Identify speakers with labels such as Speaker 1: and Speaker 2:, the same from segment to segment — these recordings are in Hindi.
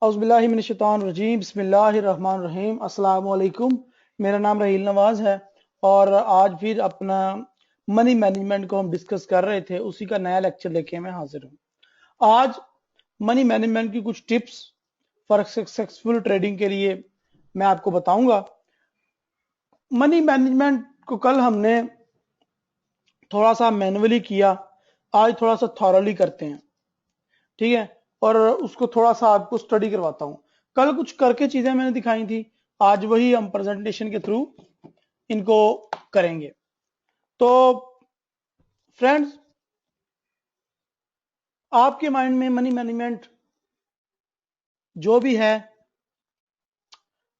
Speaker 1: औज़ुबिल्लाहिमिनश्शैतानिर्रजीम बिस्मिल्लाहिर्रहमानिर्रहीम अस्सलाम वालेकुम। मेरा नाम रहील नवाज है और आज फिर अपना मनी मैनेजमेंट को हम डिस्कस कर रहे थे, उसी का नया लेक्चर लेके मैं हाजिर हूँ। आज मनी मैनेजमेंट की कुछ टिप्स फॉर सक्सेसफुल ट्रेडिंग के लिए मैं आपको बताऊंगा। मनी मैनेजमेंट को कल हमने थोड़ा सा मैनुअली किया, आज थोड़ा सा थॉरली करते हैं, ठीक है, और उसको थोड़ा सा आपको स्टडी करवाता हूं। कल कुछ करके चीजें मैंने दिखाई थी, आज वही हम प्रेजेंटेशन के थ्रू इनको करेंगे। तो फ्रेंड्स, आपके माइंड में मनी मैनेजमेंट जो भी है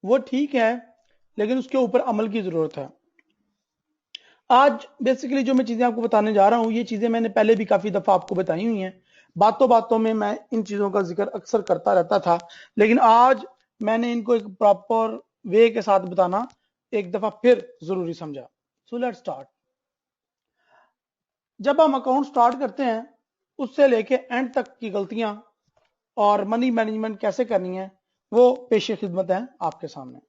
Speaker 1: वो ठीक है, लेकिन उसके ऊपर अमल की जरूरत है। आज बेसिकली जो मैं चीजें आपको बताने जा रहा हूं, ये चीजें मैंने पहले भी काफी दफा आपको बताई हुई हैं। बातों बातों में मैं इन चीजों का जिक्र अक्सर करता रहता था, लेकिन आज मैंने इनको एक प्रॉपर वे के साथ बताना एक दफा फिर जरूरी समझा। So let's start. जब हम अकाउंट स्टार्ट करते हैं, उससे लेके एंड तक की गलतियां और मनी मैनेजमेंट कैसे करनी है वो पेशे खिदमत है आपके सामने।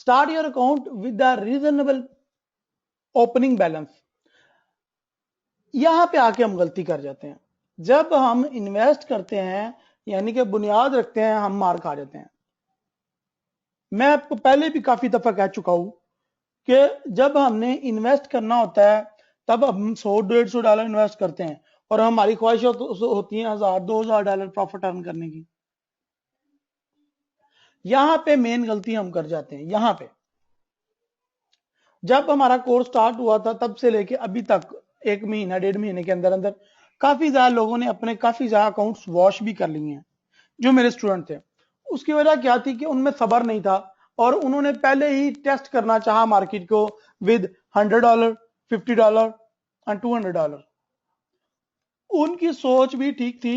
Speaker 1: Start your account with the reasonable opening balance. यहां पे आके हम गलती कर जाते हैं। जब हम इन्वेस्ट करते हैं, यानी कि बुनियाद रखते हैं, हम मार खा जाते हैं। मैं आपको पहले भी काफी दफा कह चुका हूं कि जब हमने इन्वेस्ट करना होता है, तब हम 100-150 डॉलर इन्वेस्ट करते हैं और हमारी ख्वाहिश होती है 1000-2000 डॉलर प्रॉफिट अर्न करने की। यहां पे मेन गलती हम कर जाते हैं। यहां पे जब हमारा कोर्स स्टार्ट हुआ था, तब से लेके अभी तक 1 महीना 1.5 महीने के अंदर अंदर काफी ज्यादा लोगों ने अपने काफी ज्यादा अकाउंट्स वॉश भी कर लिए हैं, जो मेरे स्टूडेंट थे। उसकी वजह क्या थी कि उनमें सब्र नहीं था और उन्होंने पहले ही टेस्ट करना चाहा मार्केट को विद $100, $50 और $200। उनकी सोच भी ठीक थी,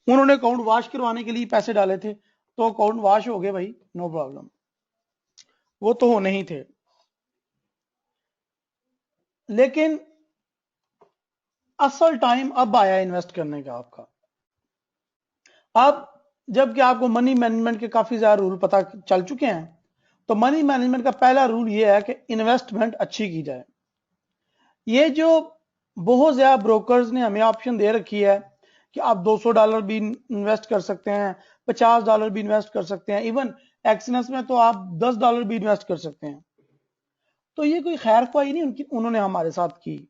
Speaker 1: उन्होंने अकाउंट वॉश करवाने के लिए पैसे डाले थे, तो अकाउंट वॉश हो गए भाई, नो प्रॉब्लम, वो तो होने ही थे। लेकिन असल टाइम अब आया इन्वेस्ट करने का आपका। अब जबकि आपको मनी मैनेजमेंट के काफी ज्यादा रूल पता चल चुके हैं, तो मनी मैनेजमेंट का पहला रूल यह है कि इन्वेस्टमेंट अच्छी की जाए। ये जो बहुत ज्यादा ब्रोकर्स ने हमें ऑप्शन दे रखी है कि आप $200 भी इन्वेस्ट कर सकते हैं, $50 भी इन्वेस्ट कर सकते हैं, इवन एक्सनेस में तो आप $10 भी इन्वेस्ट कर सकते हैं। तो ये कोई खैर ख्वाही नहीं उन्होंने हमारे साथ की,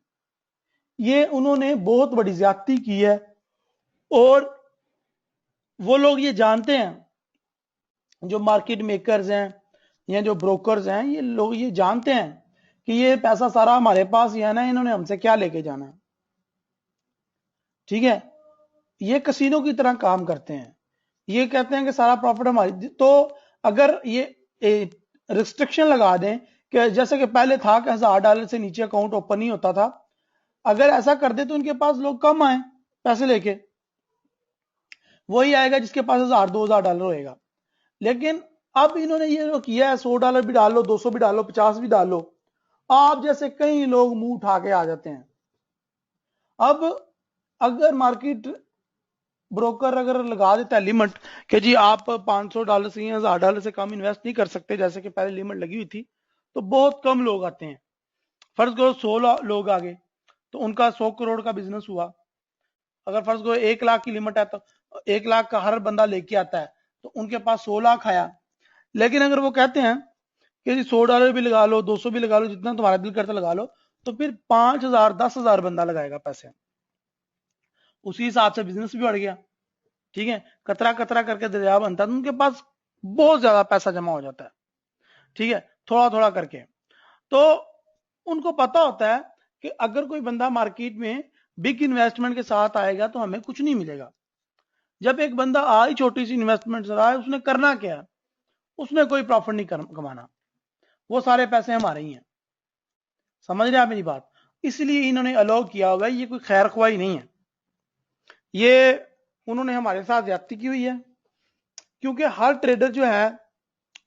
Speaker 1: ये उन्होंने बहुत बड़ी ज्यादती की है। और वो लोग ये जानते हैं, जो मार्केट मेकर्स हैं या जो ब्रोकर्स हैं, ये लोग ये जानते हैं कि ये पैसा सारा हमारे पास ही है ना, इन्होंने हमसे क्या लेके जाना है, ठीक है। ये कसीनो की तरह काम करते हैं, ये कहते हैं कि सारा प्रॉफिट हमारी। तो अगर ये रिस्ट्रिक्शन लगा दें कि जैसे कि पहले था कि $1000 से नीचे अकाउंट ओपन नहीं होता था, अगर ऐसा कर दे तो उनके पास लोग कम आए पैसे लेके, वही आएगा जिसके पास $1000-2000 होएगा। लेकिन अब इन्होंने ये जो किया है, $100 भी डाल लो, 200 भी डालो, 50 भी डालो, आप जैसे कई लोग मुंह उठा के आ जाते हैं। अब अगर मार्केट ब्रोकर अगर लगा देता है लिमिट कि जी आप $500 से या $1000 से कम इन्वेस्ट नहीं कर सकते, जैसे कि पहले लिमिट लगी हुई थी, तो बहुत कम लोग आते हैं। फर्ज करो 100 लोग आ गए, तो उनका 100 करोड़ का बिजनेस हुआ। अगर फर्ज करो 1 लाख की लिमिट है, तो 1 लाख का हर बंदा लेके आता है, तो उनके पास 100 लाख आया। लेकिन अगर वो कहते हैं कि जी $100 भी लगा लो, 200 भी लगा लो, जितना तुम्हारा दिल करता लगा लो, तो फिर 5000 10,000 बंदा लगाएगा पैसे, उसी हिसाब से बिजनेस भी बढ़ गया, ठीक है। कतरा कतरा करके दरिया बनता है, तो उनके पास बहुत ज्यादा पैसा जमा हो जाता है, ठीक है, थोड़ा थोड़ा करके। तो उनको पता होता है कि अगर कोई बंदा मार्केट में बिग इन्वेस्टमेंट के साथ आएगा तो हमें कुछ नहीं मिलेगा। जब एक बंदा आई छोटी सी इन्वेस्टमेंट से रहा है, उसने करना क्या है, उसने कोई प्रॉफिट नहीं कमाना, वो सारे पैसे हमारे ही हैं। समझ रहे हैं आप मेरी बात? इसलिए इन्होंने अलाउ किया हुआ है, ये कोई खैर ख्वाही नहीं है, ये उन्होंने हमारे साथ ज्यादती की हुई है। क्योंकि हर ट्रेडर जो है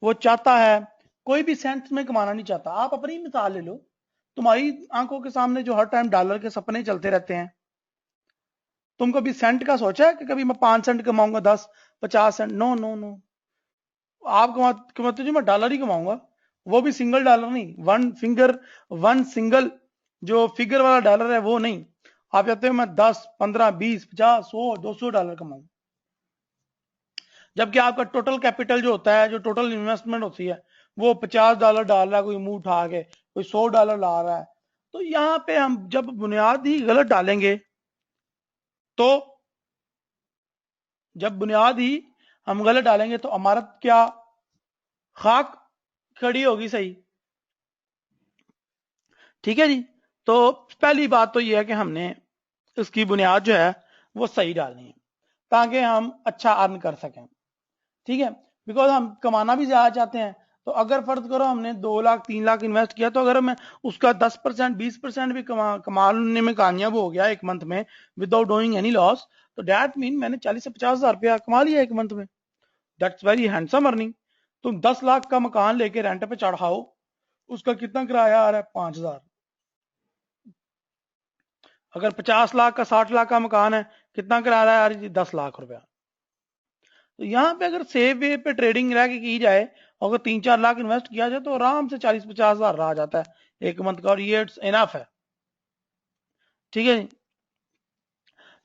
Speaker 1: वो चाहता है, कोई भी सेंस में कमाना नहीं चाहता। आप अपनी मिसाल ले लो, तुम्हारी आंखों के सामने जो हर टाइम डॉलर के सपने चलते रहते हैं, तुम कभी सेंट का सोचा है कि कभी मैं 5 सेंट कमाऊंगा, 10, 50 सेंट? No no no. आप कमाते जो मैं डॉलर ही कमाऊंगा, वो भी सिंगल डॉलर नहीं, वन सिंगल जो फिगर वाला डॉलर है वो नहीं। आप चाहते हो मैं 10, 15, 20, 50, 100, 200 डॉलर कमाऊं, जबकि आपका टोटल कैपिटल जो होता है, जो टोटल इन्वेस्टमेंट होती है, वो $50 डाल रहा है कोई मुंह उठा के, कोई $100 ला रहा है। तो यहां पे हम जब बुनियाद ही गलत डालेंगे, तो जब बुनियाद ही हम गलत डालेंगे तो इमारत क्या खाक खड़ी होगी? सही, ठीक है जी। तो पहली बात तो यह है कि हमने उसकी बुनियाद जो है वो सही डालनी है, ताकि हम अच्छा अर्न कर सकें, ठीक है। बिकॉज हम कमाना भी ज्यादा चाहते हैं, तो अगर फर्ज करो हमने 2 लाख 3 लाख इन्वेस्ट किया, तो अगर मैं उसका 10% 20% भी कमाने में कामयाब हो गया एक मंथ में विदाउट डूइंग एनी लॉस, तो दैट मीन मैंने 40 से 50 हजार रुपया कमा लिया एक मंथ में। That's very handsome earning. तुम 10 लाख का मकान लेके रेंट पे चढ़ाओ, उसका कितना किराया आ रहा है? 5,000। अगर 50 लाख का 60 लाख का मकान है, कितना किराया आ रहा है जी? 10 लाख रुपया। तो यहाँ पे अगर सेफ वे पे ट्रेडिंग रह के की जाए, अगर 3-4 लाख इन्वेस्ट किया जाए, तो आराम से 40-50 हजार रहा जाता है एक मंथ का, और ये इनफ है, ठीक है।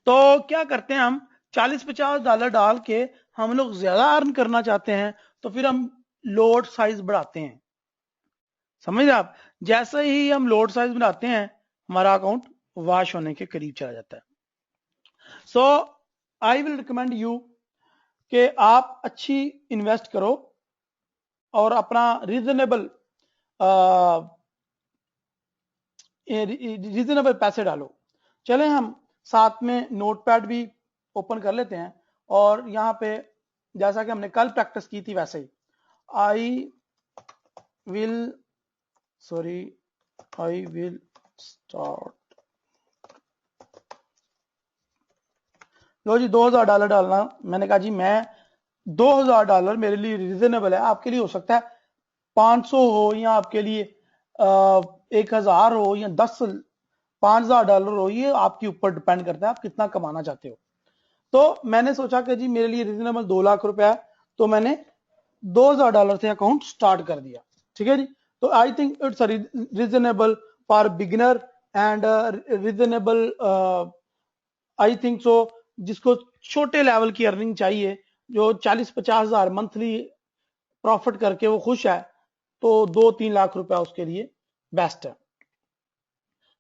Speaker 1: तो क्या करते हैं हम, 40-50 डॉलर डाल के हम लोग ज्यादा अर्न करना चाहते हैं, तो फिर हम लोड साइज बढ़ाते हैं। समझ रहे आप? जैसे ही हम लोड साइज बढ़ाते हैं, हमारा अकाउंट वॉश होने के करीब चला जाता है। सो आई विल रिकमेंड यू कि आप अच्छी इन्वेस्ट करो और अपना रीजनेबल पैसे डालो। चलें हम साथ में नोटपैड भी ओपन कर लेते हैं, और यहां पे जैसा कि हमने कल प्रैक्टिस की थी वैसे ही आई विल स्टार्ट। लो जी, $2,000 डालना। मैंने कहा जी मैं $2,000 मेरे लिए रीजनेबल है, आपके लिए हो सकता है 500 हो, या आपके लिए 1,000 हो, या 5,000 हो, ये आपके ऊपर डिपेंड करता है आप कितना कमाना चाहते हो। तो मैंने सोचा कि जी मेरे लिए रीजनेबल 2 लाख रुपया है, तो मैंने $2,000 से अकाउंट स्टार्ट कर दिया, ठीक है जी। तो I think it's reasonable for beginner and reasonable, I think so, जिसको छोटे लेवल की अर्निंग चाहिए, जो 40-50 हजार मंथली प्रॉफिट करके वो खुश है, तो 2-3 लाख रुपया उसके लिए बेस्ट है।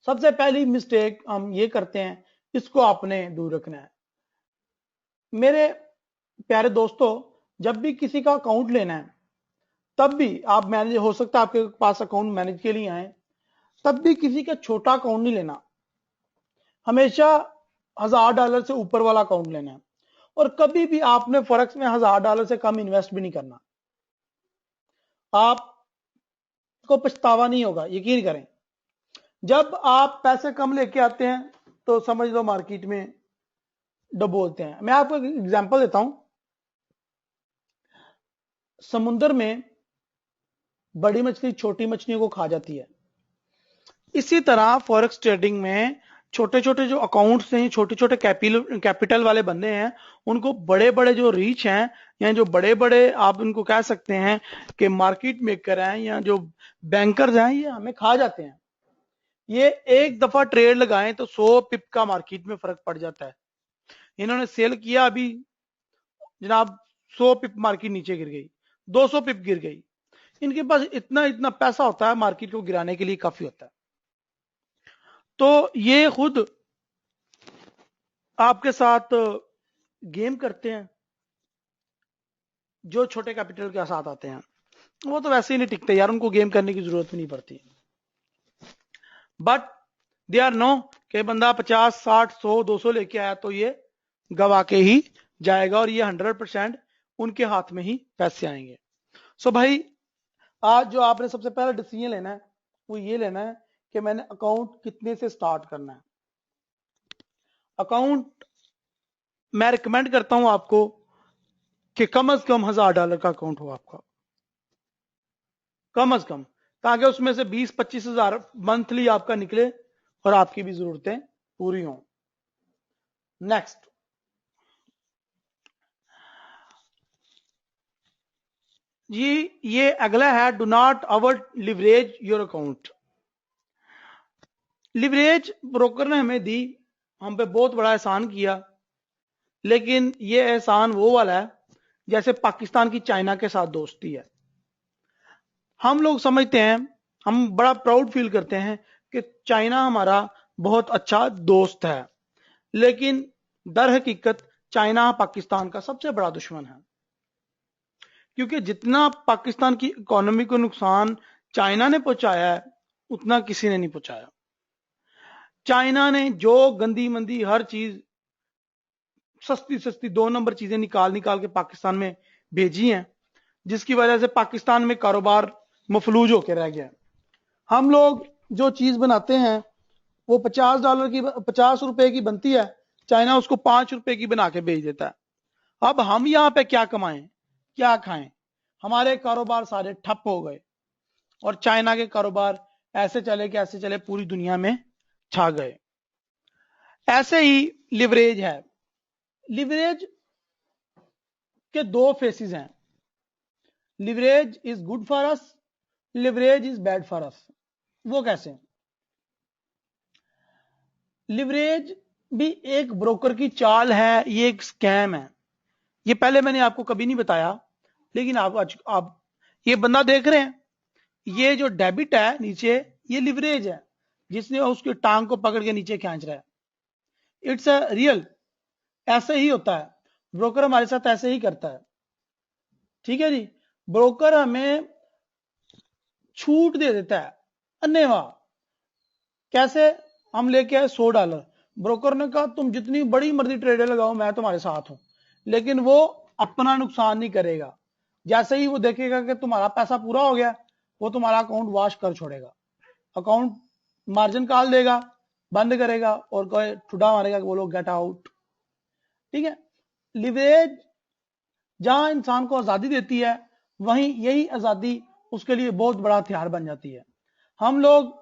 Speaker 1: सबसे पहली मिस्टेक हम ये करते हैं, इसको आपने दूर रखना है। मेरे प्यारे दोस्तों, जब भी किसी का अकाउंट लेना है, तब भी आप मैनेज, हो सकता है आपके पास अकाउंट मैनेज के लिए आए, तब भी किसी का छोटा अकाउंट नहीं लेना, हमेशा $1,000 से ऊपर वाला अकाउंट लेना है। और कभी भी आपने फॉरेक्स में $1,000 से कम इन्वेस्ट भी नहीं करना, आपको पछतावा नहीं होगा, यकीन करें। जब आप पैसे कम लेके आते हैं, तो समझ लो मार्केट में डबोलते हैं। मैं आपको एक एग्जांपल देता हूं। समुद्र में बड़ी मछली छोटी मछलियों को खा जाती है, इसी तरह फॉरेक्स ट्रेडिंग में छोटे छोटे जो अकाउंट्स हैं, छोटे छोटे कैपिटल वाले बंदे हैं, उनको बड़े बड़े जो रीच हैं, या जो बड़े बड़े आप उनको कह सकते हैं कि मार्केट मेकर हैं, या जो बैंकर्स हैं, ये हमें खा जाते हैं। ये एक दफा ट्रेड लगाएं तो 100 पिप का मार्केट में फर्क पड़ जाता है। इन्होंने सेल किया अभी जनाब, 100 पिप मार्केट नीचे गिर गई, 200 पिप गिर गई। इनके पास इतना इतना पैसा होता है, मार्केट को गिराने के लिए काफी होता है। तो ये खुद आपके साथ गेम करते हैं, जो छोटे कैपिटल के साथ आते हैं, वो तो वैसे ही नहीं टिकते यार, उनको गेम करने की जरूरत भी नहीं पड़ती। बट दे आर नो कि बंदा 50, 60, 100, 200 लेके आया तो ये गवा के ही जाएगा, और ये 100% उनके हाथ में ही पैसे आएंगे। सो भाई, आज जो आपने सबसे पहला डिसीजन लेना है, वो ये लेना है कि मैंने अकाउंट कितने से स्टार्ट करना है। अकाउंट मैं रिकमेंड करता हूं आपको कि कम से कम $1,000 का अकाउंट हो आपका, कम से कम, ताकि उसमें से 20-25 हजार मंथली आपका निकले और आपकी भी जरूरतें पूरी हों। नेक्स्ट, ये अगला है, do not over leverage your account. Leverage broker ने हमें दी, हम पे बहुत बड़ा एहसान किया, लेकिन ये एहसान वो वाला है जैसे पाकिस्तान की चाइना के साथ दोस्ती है। हम लोग समझते हैं, हम बड़ा प्राउड फील करते हैं कि चाइना हमारा बहुत अच्छा दोस्त है, लेकिन दर हकीकत चाइना पाकिस्तान का सबसे बड़ा दुश्मन है, क्योंकि जितना पाकिस्तान की इकोनॉमी को नुकसान चाइना ने पहुंचाया है, उतना किसी ने नहीं पहुंचाया। चाइना ने जो गंदी मंदी हर चीज, सस्ती सस्ती 2 नंबर चीजें निकाल निकाल के पाकिस्तान में भेजी हैं, जिसकी वजह से पाकिस्तान में कारोबार मफलूज होकर रह गया। हम लोग जो चीज बनाते हैं वो $50 की, ₹50 की बनती है, चाइना उसको ₹5 की बना के बेच देता है। अब हम यहां पे क्या कमाएं, क्या खाएं? हमारे कारोबार सारे ठप हो गए और चाइना के कारोबार ऐसे चले कि ऐसे चले, पूरी दुनिया में छा गए। ऐसे ही लिवरेज है। लिवरेज के 2 फेसेस हैं। Leverage is good for us, leverage is bad for us. वो कैसे? लिवरेज भी एक ब्रोकर की चाल है, ये एक स्कैम है। ये पहले मैंने आपको कभी नहीं बताया, लेकिन आप ये बंदा देख रहे हैं, ये जो डेबिट है नीचे, ये लिवरेज है, जिसने उसकी टांग को पकड़ के नीचे खींच रहा है। इट्स अ रियल, ऐसे ही होता है। ब्रोकर हमारे साथ ऐसे ही करता है, ठीक है जी। ब्रोकर हमें छूट दे देता है अन्यथा। कैसे? हम लेके आए $100, ब्रोकर ने कहा तुम जितनी बड़ी मर्जी ट्रेडर लगाओ, मैं तुम्हारे साथ हूं, लेकिन वो अपना नुकसान नहीं करेगा। जैसे ही वो देखेगा कि तुम्हारा पैसा पूरा हो गया, वो तुम्हारा अकाउंट वॉश कर छोड़ेगा, अकाउंट मार्जिन कॉल देगा, बंद करेगा और कोई ठुडा मारेगा कि वो लोग गेट आउट। ठीक है। लिवरेज जहां इंसान को आजादी देती है, वहीं यही आजादी उसके लिए बहुत बड़ा हथियार बन जाती है। हम लोग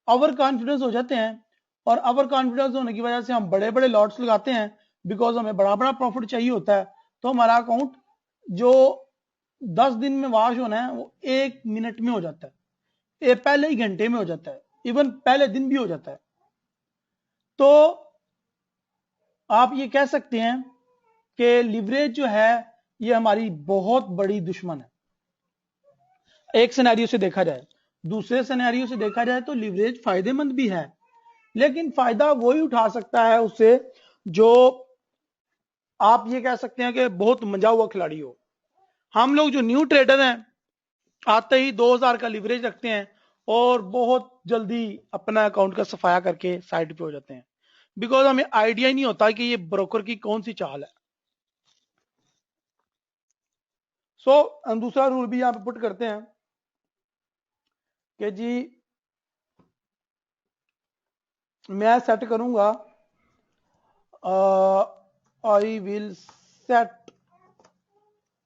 Speaker 1: ओवर कॉन्फिडेंस हो जाते हैं, और ओवर कॉन्फिडेंस होने की वजह से हम बड़े बड़े लॉट्स लगाते हैं, बिकॉज हमें बड़ा बड़ा प्रॉफिट चाहिए होता है। तो हमारा अकाउंट जो 10 दिन में वॉश होना है, वो 1 मिनट में हो जाता है, ये पहले ही घंटे में हो जाता है, इवन पहले दिन भी हो जाता है। तो आप ये कह सकते हैं कि लिवरेज जो है ये हमारी बहुत बड़ी दुश्मन है, एक सिनेरियो से देखा जाए। दूसरे सिनेरियो से देखा जाए तो लिवरेज फायदेमंद भी है, लेकिन फायदा वही उठा सकता है उससे जो, आप ये कह सकते हैं कि बहुत मंजा हुआ खिलाड़ी हो। हम लोग जो न्यू ट्रेडर हैं, आते ही 2000 का लिवरेज रखते हैं और बहुत जल्दी अपना अकाउंट का सफाया करके साइड पे हो जाते हैं, बिकॉज हमें आइडिया ही नहीं होता कि ये ब्रोकर की कौन सी चाल है। हम दूसरा रूल भी यहां पे पुट करते हैं कि जी मैं सेट करूंगा, आई विल सेट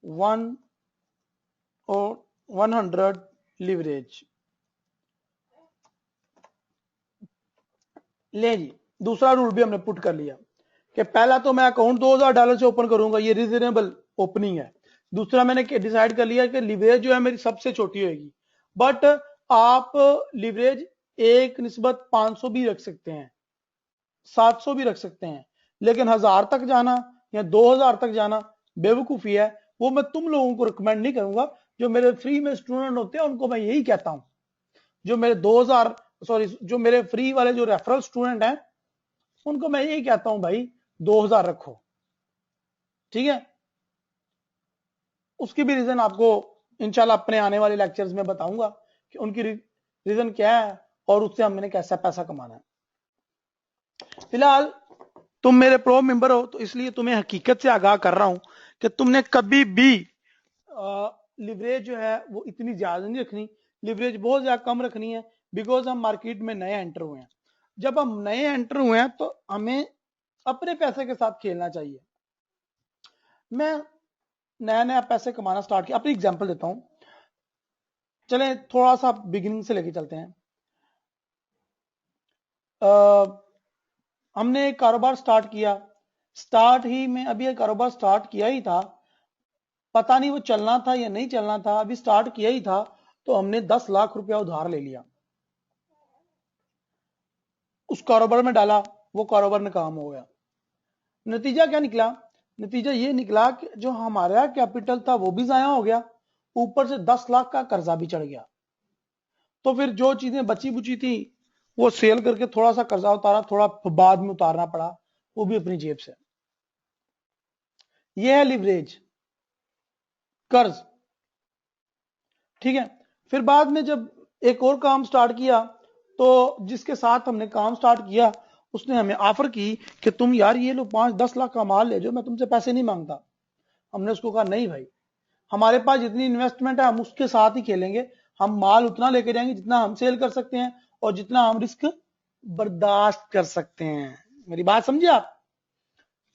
Speaker 1: 100 लिवरेज। ले जी, दूसरा रूल भी हमने पुट कर लिया कि पहला तो मैं अकाउंट $2000 से ओपन करूंगा, ये रीजनेबल ओपनिंग है। दूसरा मैंने डिसाइड कर लिया कि लिवरेज जो है मेरी सबसे छोटी होगी, बट आप लिवरेज एक निस्बत 500 भी रख सकते हैं, 700 भी रख सकते हैं, लेकिन 1000 तक जाना या 2000 तक जाना बेवकूफी है। वो मैं तुम लोगों को रिकमेंड नहीं करूंगा। जो मेरे फ्री में स्टूडेंट होते हैं उनको मैं यही कहता हूं, जो मेरे 2000 सॉरी जो मेरे फ्री वाले जो रेफरल स्टूडेंट हैं, उनको मैं यही कहता हूं भाई 2000 रखो, ठीक है। उसकी भी रीजन आपको इंशाल्लाह अपने आने वाले लेक्चर्स में बताऊंगा कि उनकी रीजन क्या है और उससे हमने कैसा पैसा कमाना है। फिलहाल तुम मेरे प्रो मेंबर हो, तो इसलिए तुम्हें हकीकत से आगाह कर रहा हूं कि तुमने कभी भी लिवरेज जो है वो इतनी ज्यादा नहीं रखनी, लिवरेज बहुत ज्यादा कम रखनी है, बिकॉज हम मार्केट में नए एंटर हुए हैं। जब हम नए एंटर हुए हैं तो हमें अपने पैसे के साथ खेलना चाहिए। मैं नया नया पैसे कमाना स्टार्ट किया, अपनी एग्जांपल देता हूं, चलें थोड़ा सा बिगिनिंग से लेके चलते हैं। हमने एक कारोबार स्टार्ट किया, स्टार्ट ही में अभी ये कारोबार स्टार्ट किया ही था, पता नहीं वो चलना था या नहीं चलना था, अभी स्टार्ट किया ही था, तो हमने 10 लाख रुपया उधार ले लिया, उस कारोबार में डाला, वो कारोबार में काम हो गया। नतीजा क्या निकला? नतीजा ये निकला कि जो हमारा कैपिटल था वो भी जाया हो गया, ऊपर से 10 लाख का कर्जा भी चढ़ गया। तो फिर जो चीजें बची बुची थी वो सेल करके थोड़ा सा कर्जा उतारा, थोड़ा बाद में उतारना पड़ा, वो भी अपनी जेब से। ये है लिवरेज, कर्ज। ठीक है। फिर बाद में जब एक और काम स्टार्ट किया, तो जिसके साथ हमने काम स्टार्ट किया उसने हमें ऑफर की कि तुम यार ये लो 5-10 लाख का माल ले जाओ, मैं तुमसे पैसे नहीं मांगता। हमने उसको कहा नहीं भाई, हमारे पास जितनी इन्वेस्टमेंट है हम उसके साथ ही खेलेंगे, हम माल उतना लेके जाएंगे जितना हम सेल कर सकते हैं और जितना हम रिस्क बर्दाश्त कर सकते हैं। मेरी बात समझे आप?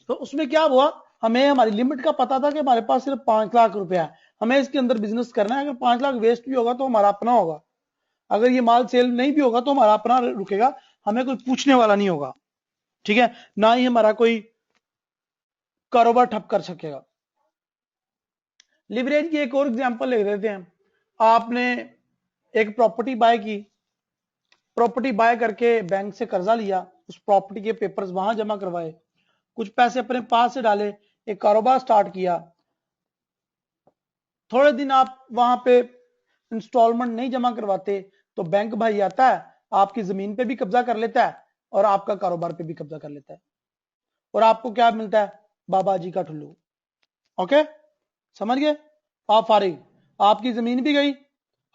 Speaker 1: तो उसमें क्या हुआ, हमें हमारी लिमिट का पता था कि हमारे पास सिर्फ 5 लाख रुपया है, हमें इसके अंदर बिजनेस करना है। अगर 5 लाख वेस्ट भी होगा तो हमारा अपना होगा, अगर ये माल सेल नहीं भी होगा तो हमारा अपना रुकेगा, हमें कोई पूछने वाला नहीं होगा। ठीक है, ना ही हमारा कोई कारोबार ठप कर सकेगा। लिवरेज की एक और एग्जांपल ले लेते हैं। आपने एक प्रॉपर्टी बाय की, प्रॉपर्टी बाय करके बैंक से कर्जा लिया, उस प्रॉपर्टी के पेपर्स वहां जमा करवाए, कुछ पैसे अपने पास से डाले, एक कारोबार स्टार्ट किया। थोड़े दिन आप वहां पे इंस्टॉलमेंट नहीं जमा करवाते तो बैंक भाई आता है, आपकी जमीन पे भी कब्जा कर लेता है और आपका कारोबार पे भी कब्जा कर लेता है, और आपको क्या मिलता है? बाबा जी का ठुल्लू। ओके, समझ गए? आप फारिग, आपकी जमीन भी गई,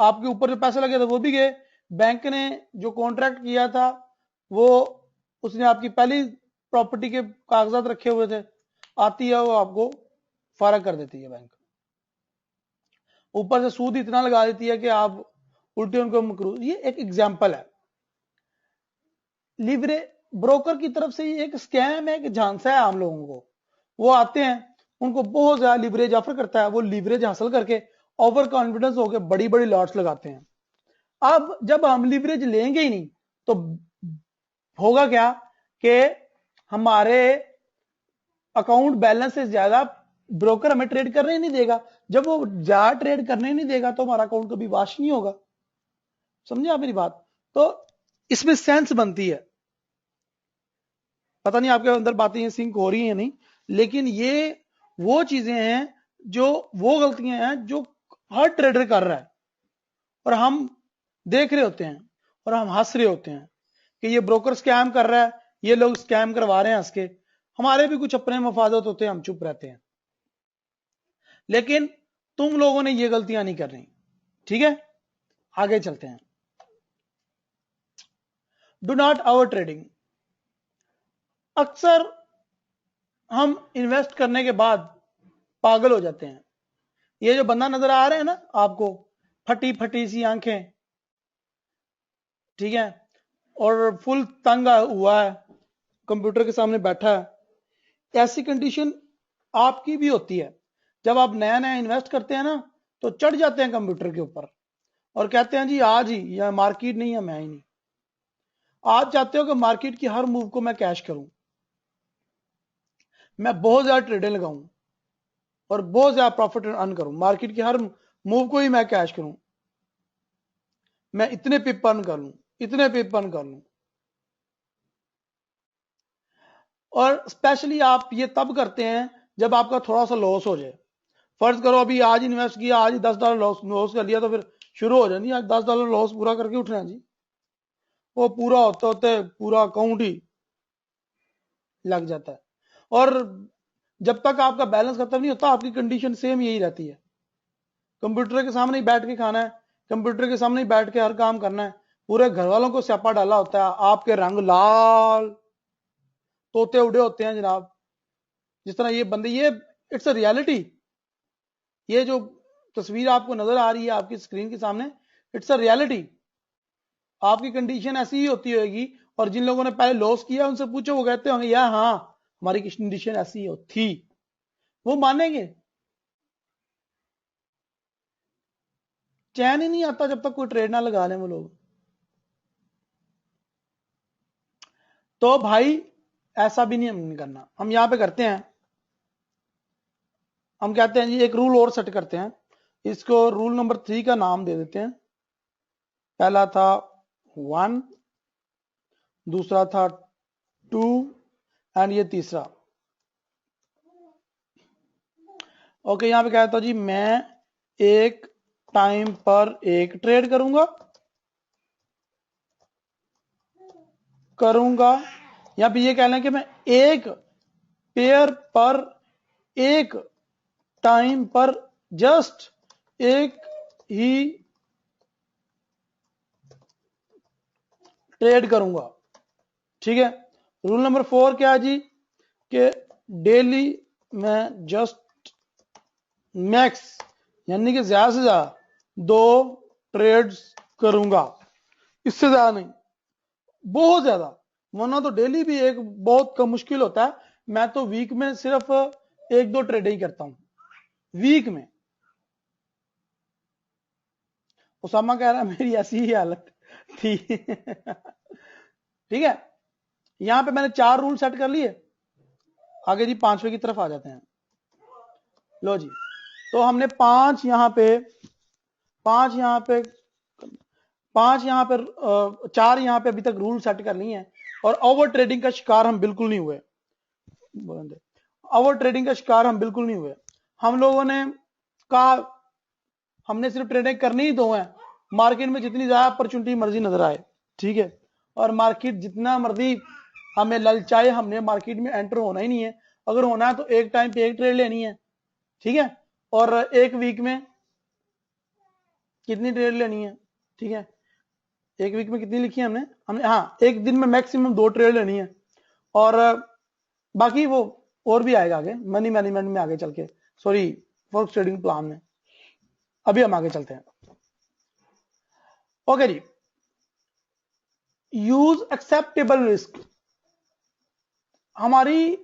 Speaker 1: आपके ऊपर जो पैसे लगे थे वो भी गए, बैंक ने जो कॉन्ट्रैक्ट किया था वो, उसने आपकी पहली प्रॉपर्टी के कागजात रखे हुए थे, आती है वो आपको फारग कर देती है बैंक, ऊपर से सूद इतना लगा देती है कि आप उल्टे उनको मकरू। ये एक एग्जाम्पल है। लिवरे ब्रोकर की तरफ से ये एक स्कैम है कि झांसा है आम लोगों को। वो आते हैं, उनको बहुत ज्यादा लिवरेज ऑफर करता है, वो लिवरेज हासिल करके ओवर कॉन्फिडेंस होकर बड़ी बड़ी लॉट्स लगाते हैं। अब जब हम लिवरेज लेंगे ही नहीं तो होगा क्या कि हमारे अकाउंट बैलेंस से ज्यादा ब्रोकर हमें ट्रेड करने ही नहीं देगा। जब वो ज्यादा ट्रेड करने नहीं देगा तो हमारा अकाउंट कभी वाश नहीं होगा। समझे आप मेरी बात? तो इसमें सेंस बनती है। पता नहीं आपके अंदर बातें ये सिंक हो रही हैं नहीं, लेकिन ये वो चीजें हैं, जो वो गलतियां हैं जो हर ट्रेडर कर रहा है, और हम देख रहे होते हैं और हम हंस रहे होते हैं कि ये ब्रोकर स्कैम कर रहा है, ये लोग स्कैम करवा रहे हैं हंस के। हमारे भी कुछ अपने मफादत होते हैं, हम चुप रहते हैं, लेकिन तुम लोगों ने ये गलतियां नहीं करनी। ठीक है, आगे चलते हैं। Do not over trading. अक्सर हम इन्वेस्ट करने के बाद पागल हो जाते हैं। ये जो बंदा नजर आ रहा है ना आपको, फटी फटी सी आंखें, ठीक है, और फुल तंग हुआ है, कंप्यूटर के सामने बैठा है, ऐसी कंडीशन आपकी भी होती है। जब आप नया नया इन्वेस्ट करते हैं ना तो चढ़ जाते हैं कंप्यूटर के ऊपर और कहते हैं जी आज ही, या मार्केट नहीं है, मैं ही नहीं। आप चाहते हो कि मार्केट की हर मूव को मैं कैश करूं, मैं बहुत ज्यादा ट्रेडें लगाऊं और बहुत ज्यादा प्रॉफिट अर्न करूं, मार्केट की हर मूव को ही मैं कैश करूं, मैं इतने पिप अर्न कर लूं, इतने पिप अर्न कर लूं। और स्पेशली आप ये तब करते हैं जब आपका थोड़ा सा लॉस हो जाए। फर्ज करो अभी आज इन्वेस्ट किया, आज ही $10 लॉस कर लिया, तो फिर शुरू हो जानी आज $10 लॉस पूरा करके उठना है जी। वो पूरा होते होते पूरा अकाउंट ही लग जाता है, और जब तक आपका बैलेंस खत्म नहीं होता आपकी कंडीशन सेम यही रहती है। कंप्यूटर के सामने ही बैठ के खाना है, कंप्यूटर के सामने ही बैठ के हर काम करना है, पूरे घर वालों को स्यापा डाला होता है, आपके रंग लाल तोते उड़े होते हैं जनाब। जिस तरह ये बंदे, ये इट्स अ रियलिटी। ये जो तस्वीर आपको नजर आ रही है आपकी स्क्रीन के सामने, इट्स अ रियलिटी। आपकी कंडीशन ऐसी ही होती होगी, और जिन लोगों ने पहले लॉस किया उनसे पूछो, वो कहते होंगे यार हाँ हमारी कंडीशन ऐसी थी, वो मानेंगे। चैन ही नहीं आता जब तक कोई ट्रेड ना लगा लें वो लोग। तो भाई ऐसा भी नहीं करना। हम यहां पे करते हैं, हम कहते हैं जी एक रूल और सेट करते हैं, इसको रूल नंबर 3 का नाम दे देते हैं। पहला था 1, दूसरा था 2 एंड ये तीसरा। ओके, यहां पे कहता हूं जी मैं एक टाइम पर एक ट्रेड करूंगा, यहां पे ये कह लें कि मैं एक पेयर पर एक टाइम पर जस्ट एक ही ट्रेड करूंगा। ठीक है। रूल नंबर 4 क्या है जी कि डेली मैं जस्ट मैक्स यानी कि ज्यादा से ज्यादा 2 ट्रेड्स करूंगा, इससे ज्यादा नहीं, बहुत ज्यादा, वरना तो डेली भी एक बहुत कम मुश्किल होता है। मैं तो वीक में सिर्फ 1-2 ट्रेड ही करता हूं वीक में। उसामा कह रहा है मेरी ऐसी ही हालत थी ठीक है। यहां पे मैंने 4 रूल सेट कर लिए। आगे जी 5वें की तरफ आ जाते हैं। लो जी, तो हमने 5 यहां पे 5 यहां पे 5 यहां पे 4 यहां पे अभी तक रूल सेट कर लिए हैं, और ओवर ट्रेडिंग का शिकार हम बिल्कुल नहीं हुए। ओवर ट्रेडिंग का शिकार हम बिल्कुल नहीं हुए। हम लोगों ने कहा हमने सिर्फ ट्रेडिंग करनी ही 2 है, मार्केट में जितनी ज्यादा अपॉर्चुनिटी मर्जी नजर आए, ठीक है, और मार्केट जितना मर्जी हमें ललचाए, हमने मार्केट में एंटर होना ही नहीं है। अगर होना है तो एक टाइम पे एक ट्रेड लेनी है, ठीक है, और एक वीक में कितनी ट्रेड लेनी है, ठीक है, एक वीक में कितनी लिखी है हमने हमने हाँ, एक दिन में मैक्सिमम 2 ट्रेड लेनी है। और बाकी वो और भी आएगा आगे मनी मैनेजमेंट में आगे चल के, सॉरी फॉरेक्स ट्रेडिंग प्लान में। अभी हम आगे चलते हैं। ओके जी, यूज एक्सेप्टेबल रिस्क। हमारी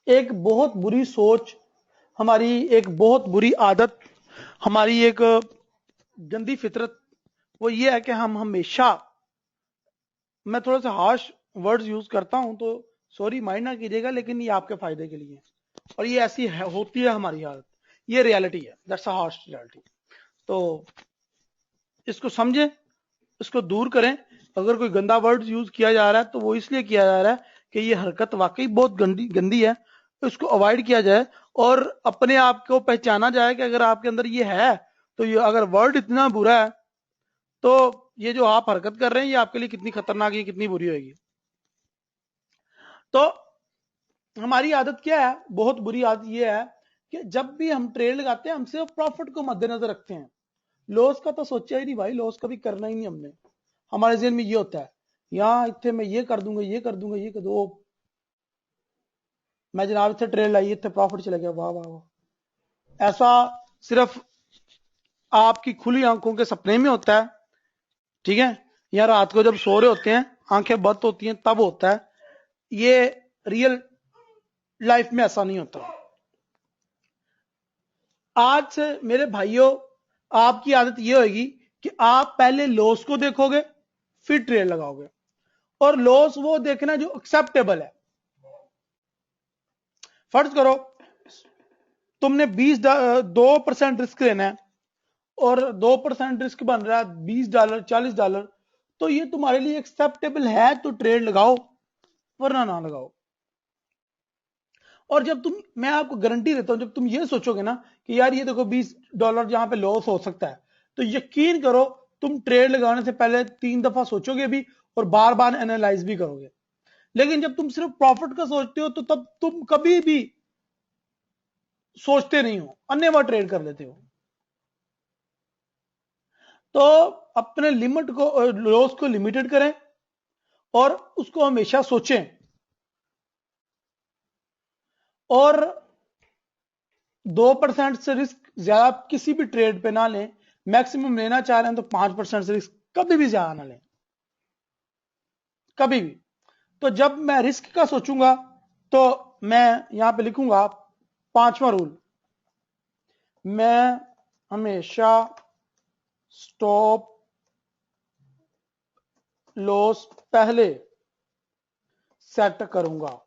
Speaker 1: एक बहुत बुरी सोच, हमारी एक बहुत बुरी आदत, हमारी एक गंदी फितरत, वो ये है कि हम हमेशा, मैं थोड़ा सा हार्श वर्ड्स यूज करता हूं तो सॉरी माइंड ना कीजिएगा, लेकिन ये आपके फायदे के लिए है और ये ऐसी है, होती है हमारी आदत, ये रियलिटी है, दैट्स अ हार्श रियलिटी। तो इसको समझें, इसको दूर करें। अगर कोई गंदा वर्ड यूज किया जा रहा है तो वो इसलिए किया जा रहा है कि ये हरकत वाकई बहुत गंदी गंदी है, इसको अवॉइड किया जाए और अपने आप को पहचाना जाए कि अगर आपके अंदर ये है, तो ये अगर वर्ड इतना बुरा है तो ये जो आप हरकत कर रहे हैं ये आपके लिए कितनी खतरनाक है, कितनी बुरी होगी। तो हमारी आदत क्या है, बहुत बुरी आदत ये है कि जब भी हम ट्रेड लगाते हैं हम सिर्फ प्रॉफिट को मद्देनजर रखते हैं, लॉस का तो सोचा ही नहीं भाई, लॉस कभी करना ही नहीं हमने। हमारे जहन में ये होता है यहां इतने मैं ये कर दूंगा, ये कर दूंगा, ये कर दो, मैं जनाब इतने ट्रेड लाई, इतने प्रॉफिट चले गया, वाह वाह वाह। ऐसा सिर्फ आपकी खुली आंखों के सपने में होता है, ठीक है, या रात को जब सो रहे होते हैं आंखें बंद होती हैं तब होता है, ये रियल लाइफ में ऐसा नहीं होता। आज से मेरे भाइयों आपकी आदत ये होगी कि आप पहले लॉस को देखोगे फिर ट्रेड लगाओगे, और लॉस वो देखना जो एक्सेप्टेबल है। फर्ज करो तुमने 2% रिस्क लेना है और 2% रिस्क बन रहा है $20 $40, तो ये तुम्हारे लिए एक्सेप्टेबल है तो ट्रेड लगाओ, वरना ना लगाओ। और जब तुम, मैं आपको गारंटी देता हूं, जब तुम ये सोचोगे ना कि यार ये देखो $20 जहां पे लॉस हो सकता है, तो यकीन करो तुम ट्रेड लगाने से पहले 3 दफा सोचोगे भी और बार बार एनालाइज भी करोगे। लेकिन जब तुम सिर्फ प्रॉफिट का सोचते हो तो तब तुम कभी भी सोचते नहीं हो, अन्यथा ट्रेड कर लेते हो। तो अपने लिमिट को, लॉस को लिमिटेड करें और उसको हमेशा सोचें, और 2% से रिस्क ज्यादा किसी भी ट्रेड पे ना लें। मैक्सिमम लेना चाह रहे हैं तो 5% से रिस्क कभी भी ज्यादा ना लें, कभी भी। तो जब मैं रिस्क का सोचूंगा तो मैं यहां पे लिखूंगा 5वां रूल, मैं हमेशा स्टॉप लॉस पहले सेट करूंगा।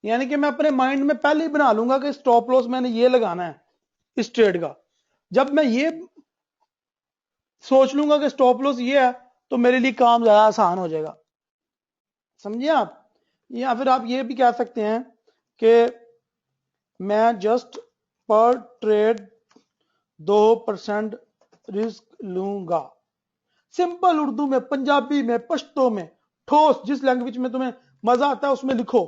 Speaker 1: यानी कि मैं अपने माइंड में पहले ही बना लूंगा कि स्टॉप लॉस मैंने ये लगाना है इस ट्रेड का। जब मैं ये सोच लूंगा कि स्टॉप लॉस ये है तो मेरे लिए काम ज्यादा आसान हो जाएगा। समझिए आप। या फिर आप ये भी कह सकते हैं कि मैं जस्ट पर ट्रेड 2% रिस्क लूंगा। सिंपल उर्दू में, पंजाबी में, पश्तो में, ठोस जिस लैंग्वेज में तुम्हें मजा आता है उसमें लिखो,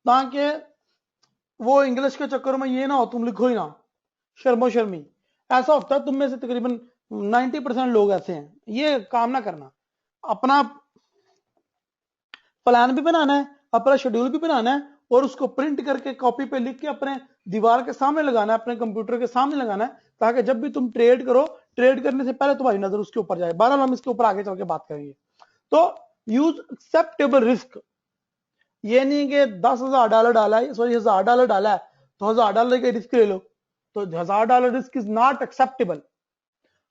Speaker 1: ताकि वो इंग्लिश के चक्कर में ये ना हो तुम लिखो ही ना शर्मो शर्मी। ऐसा होता है तुम में से तकरीबन 90% लोग ऐसे हैं। ये काम ना करना। अपना प्लान भी बनाना है, अपना शेड्यूल भी बनाना है और उसको प्रिंट करके कॉपी पे लिख के अपने दीवार के सामने लगाना है, अपने कंप्यूटर के सामने लगाना है, ताकि जब भी तुम ट्रेड करो, ट्रेड करने से पहले तुम्हारी नजर उसके ऊपर जाए। बहरहाल हम इसके ऊपर आगे चल के बात करेंगे। तो यूज एक्सेप्टेबल रिस्क। ये नहीं कि $10,000 डाला है, सॉरी $1,000 डाला है तो $1,000 के रिस्क ले लो। तो $1,000 risk is not acceptable.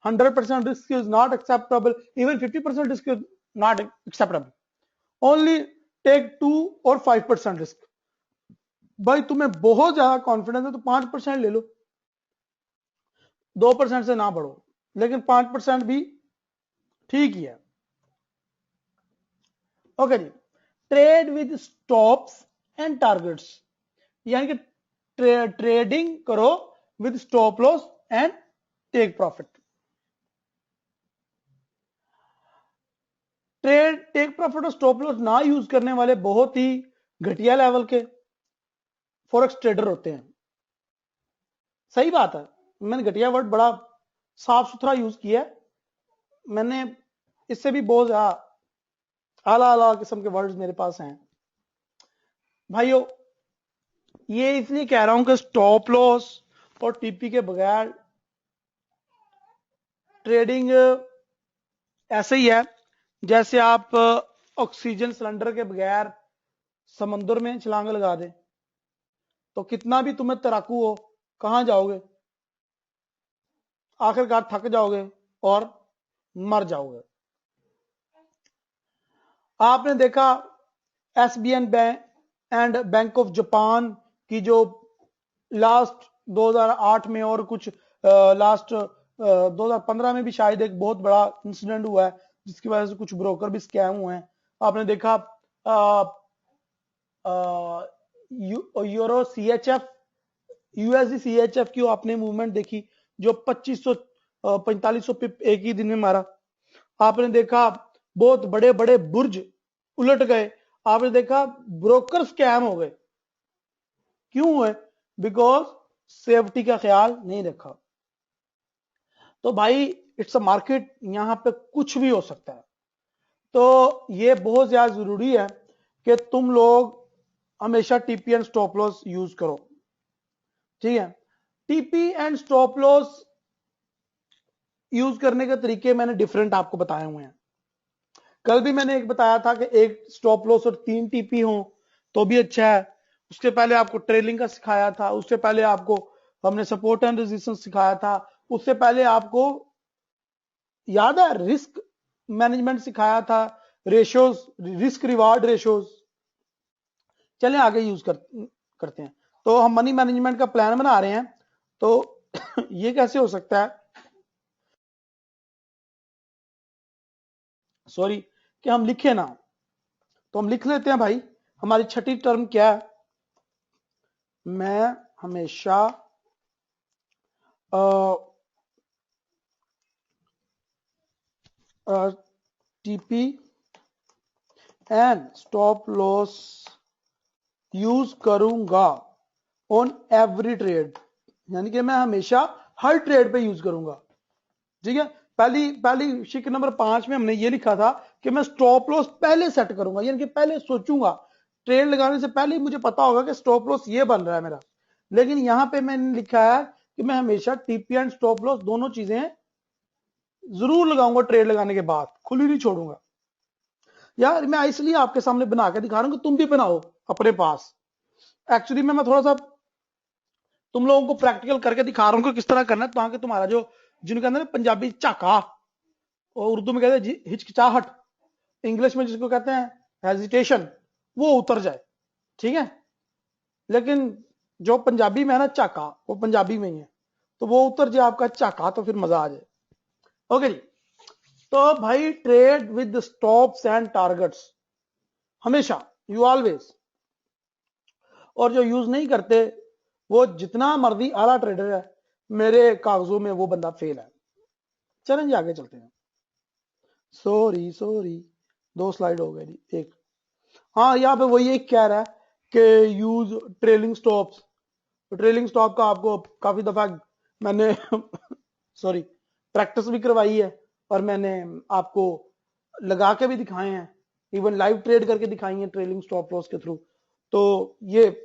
Speaker 1: 100% risk is not acceptable. Even 50% risk is not acceptable. Only take 2 or 5% risk. भाई तुम्हें बहुत ज्यादा कॉन्फिडेंस है तो 5% ले लो, 2% से ना बढ़ो, लेकिन 5% भी ठीक ही है। ओके जी। Trade with stops and targets, यानी कि ट्रेडिंग करो with stop loss and take profit. Trade take profit और स्टॉप लॉस ना यूज करने वाले बहुत ही घटिया लेवल के फॉरेक्स ट्रेडर होते हैं। सही बात है, मैंने घटिया वर्ड बड़ा साफ सुथरा यूज किया है। मैंने इससे भी बहुत आला आला किस्म के वर्ड्स मेरे पास हैं भाइयों। ये इसलिए कह रहा हूं कि स्टॉप लॉस और टीपी के बगैर ट्रेडिंग ऐसे ही है जैसे आप ऑक्सीजन सिलेंडर के बगैर समुद्र में छलांग लगा दे तो कितना भी तुम्हें तैराकू हो, कहां जाओगे? आखिरकार थक जाओगे और मर जाओगे। आपने देखा SBN bank and bank of Japan की जो लास्ट 2008 में और कुछ लास्ट 2015 में भी शायद एक बहुत बड़ा इंसिडेंट हुआ है जिसकी वजह से कुछ ब्रोकर भी स्कैम हुए हैं। आपने देखा यूरो सीएचएफ, यूएसडी सीएचएफ की आपने मूवमेंट देखी जो 2500 4500 पिप एक ही दिन में मारा। आपने देखा बहुत बड़े बड़े बुर्ज उलट गए। आपने देखा ब्रोकर स्कैम हो गए। क्यों हुए? बिकॉज सेफ्टी का ख्याल नहीं रखा। तो भाई इट्स अ मार्केट, यहां पे कुछ भी हो सकता है। तो ये बहुत ज्यादा जरूरी है कि तुम लोग हमेशा TP and stop loss use करो। ठीक है, TP and stop loss use करने के तरीके मैंने डिफरेंट आपको बताए हुए हैं। कल भी मैंने एक बताया था कि एक स्टॉप लॉस और 3 टीपी हो तो भी अच्छा है। उसके पहले आपको ट्रेलिंग का सिखाया था, उससे पहले आपको हमने सपोर्ट एंड रेजिस्टेंस सिखाया था, उससे पहले आपको याद है रिस्क मैनेजमेंट सिखाया था, रेशियोज, रिस्क रिवार्ड रेशियोज। चलें आगे यूज करते हैं। तो हम मनी मैनेजमेंट का प्लान बना रहे हैं। तो ये कैसे हो सकता है, सॉरी, कि हम लिखे ना, तो हम लिख लेते हैं भाई। हमारी छठी टर्म क्या है? मैं हमेशा TP and stop loss use करूंगा ऑन एवरी ट्रेड, यानी कि मैं हमेशा हर ट्रेड पे यूज करूंगा। ठीक है, पहली शिक नंबर 5 में हमने ये लिखा था कि मैं स्टॉप लॉस पहले सेट करूंगा, यानी कि पहले सोचूंगा, ट्रेड लगाने से पहले मुझे पता होगा कि स्टॉप लॉस ये बन रहा है मेरा। लेकिन यहां पे मैंने लिखा है कि मैं हमेशा टीपी एंड स्टॉप लॉस दोनों चीजें जरूर लगाऊंगा, ट्रेड लगाने के बाद खुली नहीं छोड़ूंगा। यार मैं इसलिए आपके सामने बना के दिखा रहा हूं कि तुम भी बनाओ अपने पास। एक्चुअली मैं थोड़ा सा तुम लोगों को प्रैक्टिकल करके दिखा रहा हूं कि किस तरह करना है, ताकि तुम्हारा जो जिनको कहते हैं पंजाबी झाका और उर्दू में कहते हैं हिचकिचाहट, इंग्लिश में जिसको कहते हैं हेजिटेशन, वो उतर जाए, ठीक है। लेकिन जो पंजाबी में है ना चाका, वो पंजाबी में ही है, तो वो उतर जाए आपका चाका तो फिर मजा आ जाए। ओके जी। तो भाई trade with stops and targets हमेशा, यू ऑलवेज। और जो यूज नहीं करते वो जितना मर्जी आला ट्रेडर है, मेरे कागजों में वो बंदा फेल है। चलें जी आगे चलते हैं। सॉरी सॉरी, 2 स्लाइड हो गए जी, एक। हाँ, यहाँ पे वही एक कह रहा है कि यूज ट्रेलिंग स्टॉप्स। तो ट्रेलिंग स्टॉप का आपको काफी दफा मैंने सॉरी प्रैक्टिस भी करवाई है, और मैंने आपको लगा के भी दिखाए हैं, इवन लाइव ट्रेड करके दिखाई है ट्रेलिंग स्टॉप लॉस के थ्रू। तो ये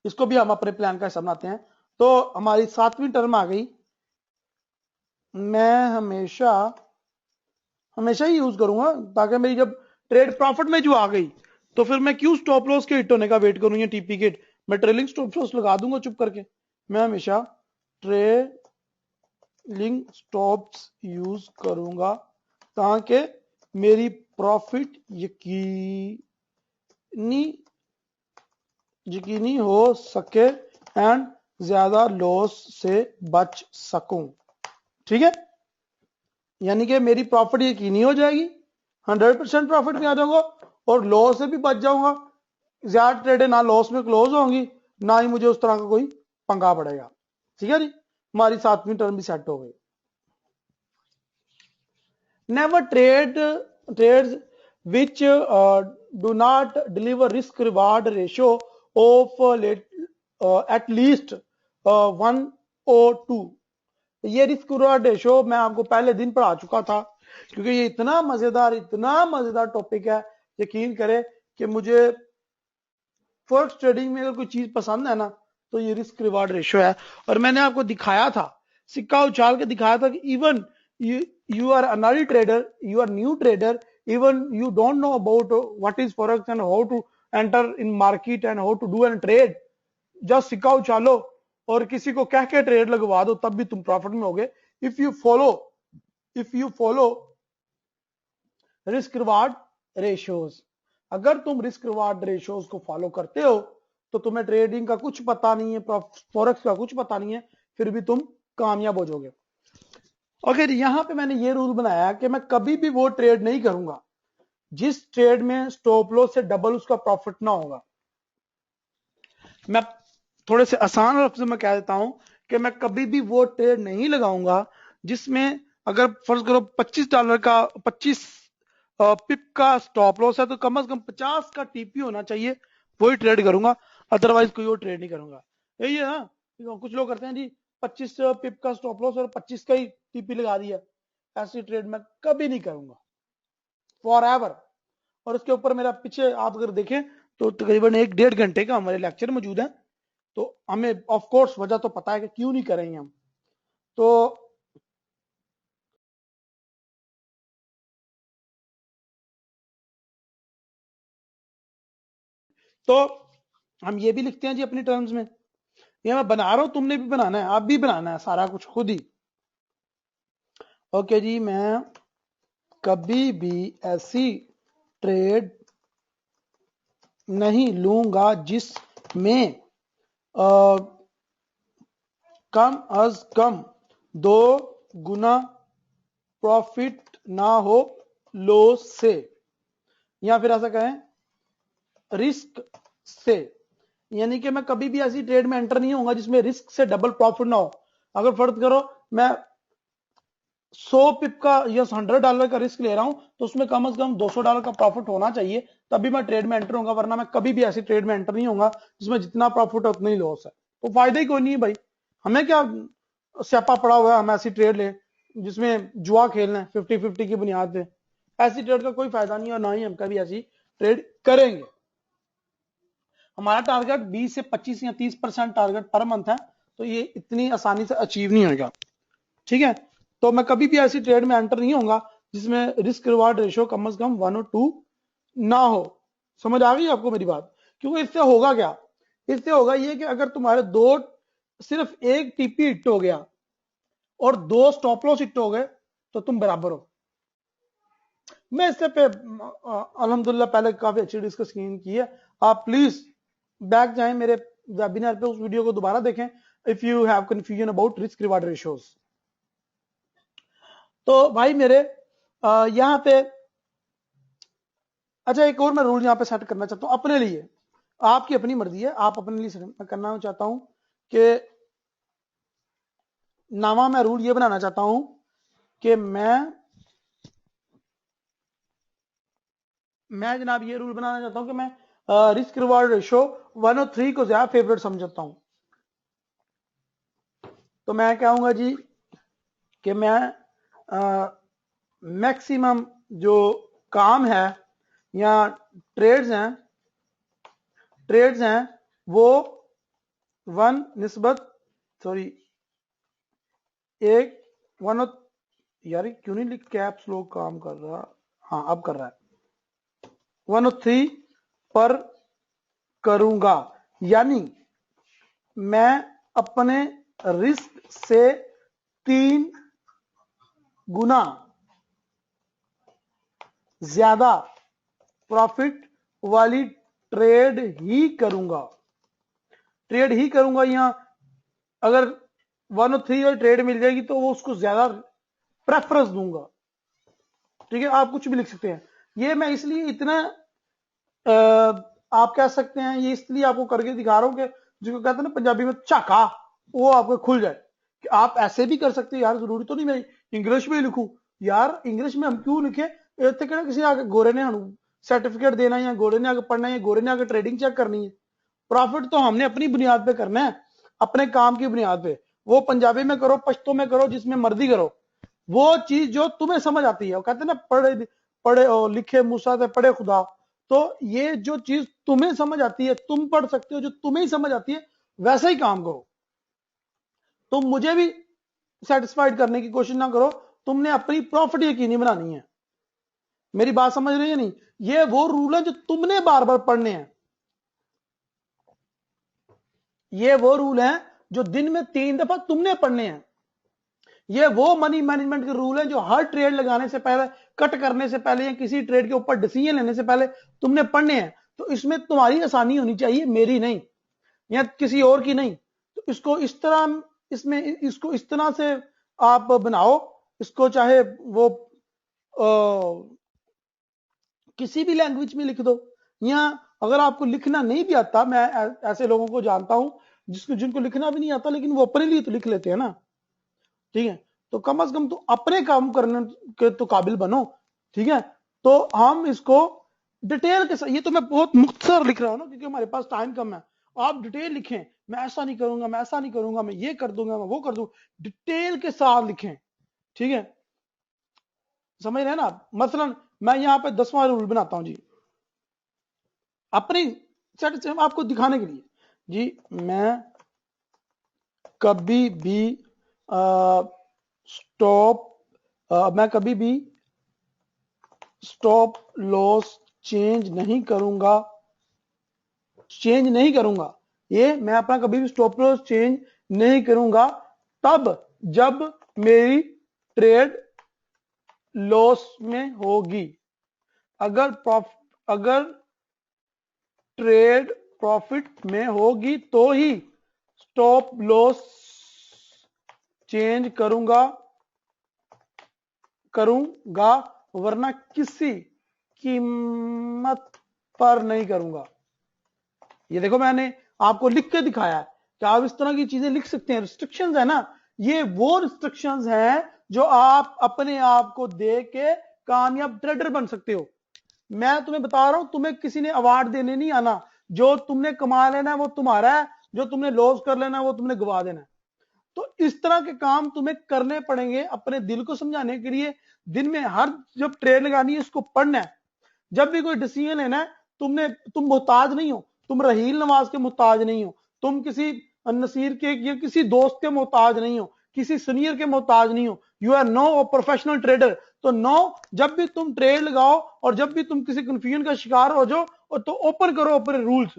Speaker 1: इसको भी हम अपने प्लान का हिस्सा बनाते हैं। तो हमारी 7वीं टर्म आ गई। मैं हमेशा हमेशा ही यूज करूंगा, ताकि मेरी जब ट्रेड प्रॉफिट में जो आ गई तो फिर मैं क्यों स्टॉप लॉस के हिट होने का वेट करूं या टीपी के, मैं ट्रेलिंग स्टॉप लॉस लगा दूंगा चुप करके। मैं हमेशा ट्रेलिंग स्टॉप्स यूज करूंगा ताकि मेरी प्रॉफिट यकीनी हो सके एंड ज्यादा लॉस से बच सकूं, ठीक है। यानी कि मेरी प्रॉफिट यकीनी हो जाएगी, 100% प्रॉफिट में आ जाऊंगा, और लॉस से भी बच जाऊंगा। ज्यादा ट्रेडें ना लॉस में क्लोज होंगी, ना ही मुझे उस तरह का कोई पंगा पड़ेगा, ठीक है जी। हमारी 7वीं टर्म भी सेट हो गई। Never trades which do not deliver risk reward ratio of at least 1/2। ये रिस्क रिवार्ड रेशियो मैं आपको पहले दिन पढ़ा चुका था, क्योंकि ये इतना मजेदार टॉपिक है। यकीन करें कि मुझे फॉरेक्स ट्रेडिंग में अगर कोई चीज पसंद है ना, तो ये रिस्क रिवार्ड रेशियो है। और मैंने आपको दिखाया था, सिक्का उछाल के दिखाया था कि even you are an early trader, you are new trader, even you don't know about what is forex and how to enter in market and how to do and trade, just सिक्का उछालो और किसी को कह के ट्रेड लगवा दो, तब भी तुम प्रॉफिट में होगे। If you follow risk reward ratios, अगर तुम रिस्क रिवार्ड रेशियोज को फॉलो करते हो तो तुम्हें ट्रेडिंग का कुछ पता नहीं है, फॉरेक्स का कुछ पता नहीं है, फिर भी तुम कामयाब हो जाओगे। ओके, यहां पे मैंने ये रूल बनाया कि मैं कभी भी वो ट्रेड नहीं करूंगा जिस ट्रेड में स्टॉप लॉस से डबल उसका प्रॉफिट ना होगा। मैं थोड़े से आसान लफ्ज़ों में कह देता हूं कि मैं कभी भी वो ट्रेड नहीं लगाऊंगा जिसमें अगर फर्ज करो $25 का 25 पिप का स्टॉप लॉस है, तो कम से कम 50 का टीपी होना चाहिए, वही ट्रेड करूंगा, अदरवाइज कोई और ट्रेड नहीं करूंगा। यही है ना, कुछ लोग करते हैं जी 25 पिप का स्टॉप लॉस और 25 का ही टीपी लगा दिया, ऐसी ट्रेड मैं कभी नहीं करूंगा फॉर एवर। और इसके ऊपर मेरा पीछे आप अगर देखें तो तकरीबन 1-1.5 घंटे का हमारे लेक्चर मौजूद है, तो हमें ऑफ कोर्स वजह तो पता है कि क्यों नहीं करेंगे हम। तो हम ये भी लिखते हैं जी अपनी टर्म्स में, ये मैं बना रहा हूं, तुमने भी बनाना है, आप भी बनाना है सारा कुछ खुद ही। ओके जी, मैं कभी भी ऐसी ट्रेड नहीं लूंगा जिसमें कम अज कम 2 गुना प्रॉफिट ना हो लॉस से, या फिर ऐसा कहें रिस्क से। यानी कि मैं कभी भी ऐसी ट्रेड में एंटर नहीं होऊंगा जिसमें रिस्क से डबल प्रॉफिट ना हो। अगर फर्ज करो मैं 100 पिप का या $100 का रिस्क ले रहा हूं, तो उसमें कम से कम $200 का प्रॉफिट होना चाहिए, तभी मैं ट्रेड में एंटर होऊंगा, वरना मैं कभी भी ऐसी ट्रेड में एंटर नहीं होऊंगा जिसमें जितना प्रॉफिट है उतना ही लॉस है। तो फायदा ही कोई नहीं है भाई, हमें क्या स्यापा पड़ा हुआ है, हम ऐसी ट्रेड ले जिसमें जुआ खेलना है 50-50 की बुनियाद पे। ऐसी ट्रेड का कोई फायदा नहीं है, और ना ही हम कभी ऐसी ट्रेड करेंगे। हमारा टारगेट 20 से 25 या 30% टारगेट पर मंथ है, तो ये इतनी आसानी से अचीव नहीं होगा, ठीक है। तो मैं कभी भी ऐसी ट्रेड में एंटर नहीं होऊंगा जिसमें रिस्क रिवार्ड रेशियो कम से कम 1 और 2 ना हो। समझ आ गई आपको मेरी बात? क्योंकि इससे होगा क्या, इससे होगा ये कि अगर तुम्हारे सिर्फ एक टीपी हिट हो गया और 2 स्टॉप लॉस हिट हो गए, तो तुम बराबर हो। मैं इससे पे अल्हम्दुलिल्लाह पहले काफी अच्छी डिस्कस की है। आप प्लीज बैक जाएं मेरे वेबिनार पे, उस वीडियो को दोबारा देखें if you have confusion about risk reward ratios. तो भाई मेरे यहाँ पे अच्छा एक और मैं रूल यहाँ पे सेट करना चाहता हूं अपने लिए, आपकी अपनी मर्जी है, आप अपने लिए मैं करना चाहता हूं कि नवा मैं रूल ये बनाना चाहता हूं कि मैं जनाब ये रूल बनाना चाहता हूं कि मैं रिस्क रिवार्ड रेशो 103 को ज्यादा फेवरेट समझता हूं। तो मैं कहूंगा जी कि मैं मैक्सिमम जो काम है या ट्रेड्स हैं वो 1 यार क्यों नहीं लिख कैप्स लोग काम कर रहा, हाँ अब कर रहा है, 103 पर करूंगा। यानी मैं अपने रिस्क से 3 गुना ज्यादा प्रॉफिट वाली ट्रेड ही करूंगा। यहां अगर 103 और ट्रेड मिल जाएगी तो वो उसको ज्यादा प्रेफरेंस दूंगा। ठीक है, आप कुछ भी लिख सकते हैं। ये मैं इसलिए इतना आप कह सकते हैं, ये इसलिए आपको करके दिखा रहा हूं कि जिसको कहते हैं ना पंजाबी में चाका, वो आपको खुल जाए कि आप ऐसे भी कर सकते हैं। यार जरूरी तो नहीं मैं इंग्लिश में ही लिखूं। यार इंग्लिश में हम क्यों लिखे, इतने कहना किसी आगे गोरे ने हम सर्टिफिकेट देना या गोरे ने आगे पढ़ना है, गोरे ने आगे ट्रेडिंग चेक करनी है। प्रॉफिट तो हमने अपनी बुनियाद पे करना है, अपने काम की बुनियाद पे। वो पंजाबी में करो, पश्तो में करो, जिसमें मर्जी करो, वो चीज जो तुम्हें समझ आती है। वो कहते हैं ना पढ़े लिखे मूसा से पढ़े खुदा। तो ये जो चीज तुम्हें समझ आती है, तुम पढ़ सकते हो, जो तुम्हें ही समझ आती है वैसा ही काम करो। तुम मुझे भी सेटिस्फाइड करने की कोशिश ना करो, तुमने अपनी प्रॉफिट यकीनी बनानी है। मेरी बात समझ रही है नहीं? ये वो रूल है जो तुमने बार बार पढ़ने हैं। ये वो रूल है जो दिन में 3 दफा तुमने पढ़ने हैं। ये वो मनी मैनेजमेंट के रूल है जो हर ट्रेड लगाने से पहले, कट करने से पहले या किसी ट्रेड के ऊपर डिसीजन लेने से पहले तुमने पढ़ने हैं। तो इसमें तुम्हारी आसानी होनी चाहिए, मेरी नहीं या किसी और की नहीं। तो इसको इस तरह, इसको इस तरह से आप बनाओ। इसको चाहे वो किसी भी लैंग्वेज में लिख दो, या अगर आपको लिखना नहीं भी आता, मैं ऐसे लोगों को जानता हूं जिनको लिखना भी नहीं आता, लेकिन वो अपने लिए तो लिख लेते हैं ना। ठीक है, तो कम से कम तो अपने काम करने के तो काबिल बनो। ठीक है, तो हम इसको डिटेल के साथ, ये तो मैं बहुत मुख्तसर लिख रहा हूं ना क्योंकि हमारे पास टाइम कम है। आप डिटेल लिखें, मैं ऐसा नहीं करूंगा, मैं ऐसा नहीं करूंगा, मैं ये कर दूंगा, मैं वो कर दूंगा, डिटेल के साथ लिखें। ठीक है, समझ रहे हैं ना? मसलन मैं यहां पे 10वां रूल बनाता हूं जी, अपनी आपको दिखाने के लिए जी। मैं कभी भी मैं कभी भी स्टॉप लॉस चेंज नहीं करूंगा। ये मैं अपना कभी भी स्टॉप लॉस चेंज नहीं करूंगा तब जब मेरी ट्रेड लॉस में होगी। अगर ट्रेड प्रॉफिट में होगी तो ही स्टॉप लॉस चेंज करूंगा, वरना किसी कीमत पर नहीं करूंगा। ये देखो मैंने आपको लिख के दिखाया है कि आप इस तरह की चीजें लिख सकते हैं। रिस्ट्रिक्शंस है ना, ये वो रिस्ट्रिक्शंस हैं जो आप अपने आप को दे के कामयाब ट्रेडर बन सकते हो। मैं तुम्हें बता रहा हूं, तुम्हें किसी ने अवार्ड देने नहीं आना। जो तुमने कमा लेना है वो तुम्हारा है, जो तुमने लॉस कर लेना है वो तुमने गवा देना है। तो इस तरह के काम तुम्हें करने पड़ेंगे अपने दिल को समझाने के लिए। दिन में हर जब ट्रेड लगानी है इसको पढ़ना है। जब भी कोई डिसीजन लेना है, तुम मोहताज नहीं हो, तुम रहील नवाज के मोहताज नहीं हो, तुम किसी नसीर के या किसी दोस्त के मोहताज नहीं हो, किसी सीनियर के मोहताज नहीं हो। You are no professional trader. तो नो, जब भी तुम ट्रेड लगाओ और जब भी तुम किसी कंफ्यूजन का शिकार हो जाओ, तो ओपन करो अपने रूल्स।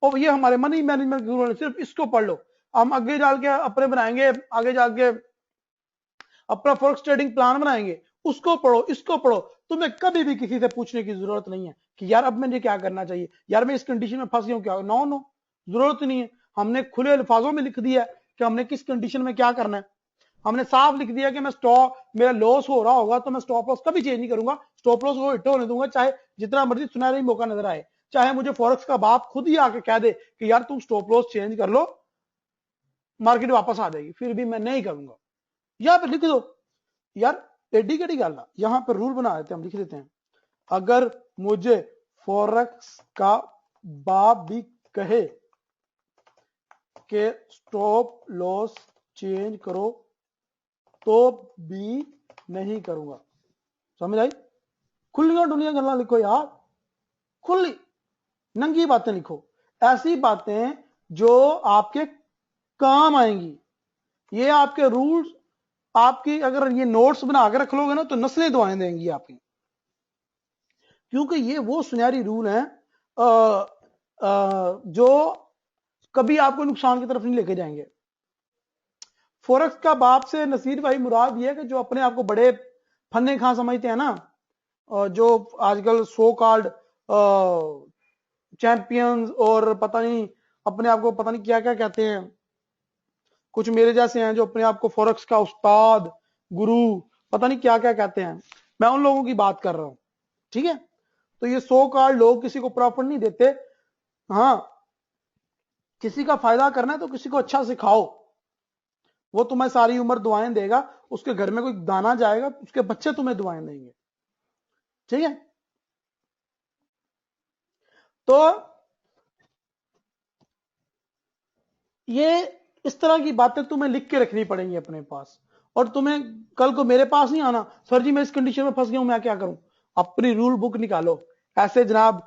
Speaker 1: और ये हमारे मनी मैनेजमेंट के रूल, सिर्फ इसको पढ़ लो। हम आगे जाके अपने बनाएंगे, आगे जाके अपना फॉरेक्स ट्रेडिंग प्लान बनाएंगे, उसको पढ़ो, इसको पढ़ो। तुम्हें कभी भी किसी से पूछने की जरूरत नहीं है कि यार अब मुझे क्या करना चाहिए, यार मैं इस कंडीशन में फंस गया हूं क्या। नो नो, जरूरत नहीं है। हमने खुले अल्फाजों में लिख दिया कि हमने किस कंडीशन में क्या करना है। हमने साफ लिख दिया कि मैं स्टॉप, मेरा लॉस हो रहा होगा तो मैं स्टॉप लॉस कभी चेंज नहीं करूंगा, स्टॉप लॉस को हिट होने दूंगा, चाहे जितना मर्जी सुनहरा मौका नजर आए। चाहे मुझे फॉरेक्स का बाप खुद ही आके कह दे कि यार तुम स्टॉप लॉस चेंज कर लो, मार्केट वापस आ जाएगी, फिर भी मैं नहीं करूंगा। यहां पे लिख दो यार, एडी कड़ी गल, यहां पर रूल बना देते हैं, हम लिख देते हैं, अगर मुझे फॉरेक्स का बाप भी कहे कि स्टॉप लॉस चेंज करो तो भी नहीं करूंगा। समझ आई? खुलियां डुलियां गल्लां लिखो यार, खुली नंगी बातें लिखो, ऐसी बातें जो आपके काम आएंगी। ये आपके रूल्स, आपकी अगर ये नोट्स बना के रख लोगे ना तो नस्लें दुआएं देंगी आपकी, क्योंकि ये वो सुनहरी रूल हैं जो कभी आपको नुकसान की तरफ नहीं लेके जाएंगे। फॉरेक्स का बाप से नसीर भाई मुराद ये है कि जो अपने आप को बड़े फन्ने खां समझते हैं ना, जो आजकल सो कॉल्ड चैंपियंस और पता नहीं अपने आप को पता नहीं क्या क्या कहते हैं, कुछ मेरे जैसे हैं जो अपने आप को फॉरेक्स का उस्ताद, गुरु, पता नहीं क्या क्या कहते हैं, मैं उन लोगों की बात कर रहा हूं। ठीक है, तो ये सो कॉल्ड लोग किसी को प्रॉफिट नहीं देते। हाँ, किसी का फायदा करना है तो किसी को अच्छा सिखाओ, वो तुम्हें सारी उम्र दुआएं देगा, उसके घर में कोई दाना जाएगा उसके बच्चे तुम्हें दुआएं देंगे। ठीक है, तो ये इस तरह की बातें तुम्हें लिख के रखनी पड़ेंगी अपने पास, और तुम्हें कल को मेरे पास नहीं आना, सर जी मैं इस कंडीशन में फंस गया हूं, मैं क्या करूं। अपनी रूल बुक निकालो, ऐसे जनाब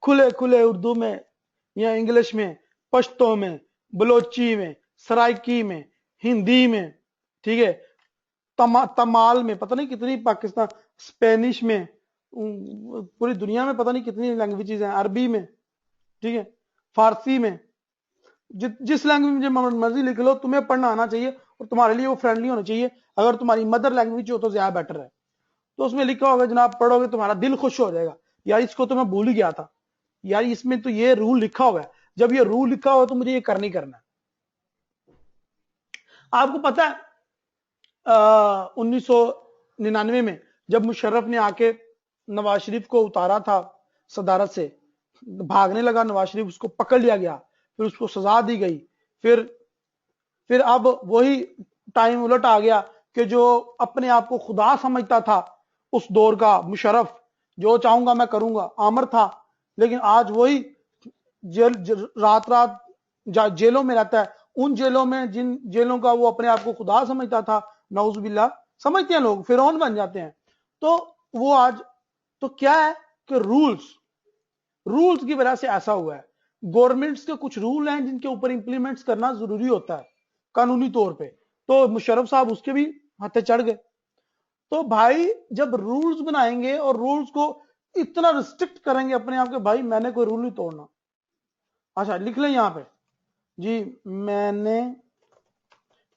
Speaker 1: खुले खुले उर्दू में या इंग्लिश में, पश्तो में, बलोची में, सराइकी में, हिंदी में, ठीक है, तमाल में, पता नहीं कितनी, पाकिस्तान, स्पेनिश में, पूरी दुनिया में पता नहीं कितनी लैंग्वेजेस हैं, अरबी में, ठीक है, फारसी में, जिस लैंग्वेज में मर्जी लिख लो, तुम्हें पढ़ना आना चाहिए और तुम्हारे लिए वो फ्रेंडली होना चाहिए। अगर तुम्हारी मदर लैंग्वेज हो तो ज्यादा बेटर है, तो उसमें लिखा होगा जनाब, पढ़ोगे तुम्हारा दिल खुश हो जाएगा, यार इसको तो मैं भूल ही गया था, यार इसमें तो ये रूल लिखा हुआ है, जब ये रूल लिखा हुआ तो मुझे ये करना ही करना है। आपको पता है 1999 में जब मुशर्रफ ने आके नवाज शरीफ को उतारा था सदारत से, भागने लगा नवाज शरीफ, उसको पकड़ लिया गया, फिर उसको सजा दी गई, फिर अब वही टाइम उलट आ गया कि जो अपने आप को खुदा समझता था उस दौर का मुशर्रफ, जो चाहूंगा मैं करूंगा आमर था, लेकिन आज वही रात रात जेलों में रहता है, उन जेलों में जिन जेलों का वो अपने आप को खुदा समझता था, नौजुबिल्ला समझते हैं लोग, फिरौन बन जाते हैं। तो वो आज तो क्या है कि रूल्स की वजह से ऐसा हुआ है। गवर्नमेंट्स के कुछ रूल हैं जिनके ऊपर इंप्लीमेंट्स करना जरूरी होता है कानूनी तौर पे, तो मुशर्रफ साहब उसके भी हाथे चढ़ गए। तो भाई जब रूल्स बनाएंगे और रूल्स को इतना रिस्ट्रिक्ट करेंगे अपने आप के, भाई मैंने कोई रूल नहीं तोड़ना। अच्छा लिख लें यहां पे जी, मैंने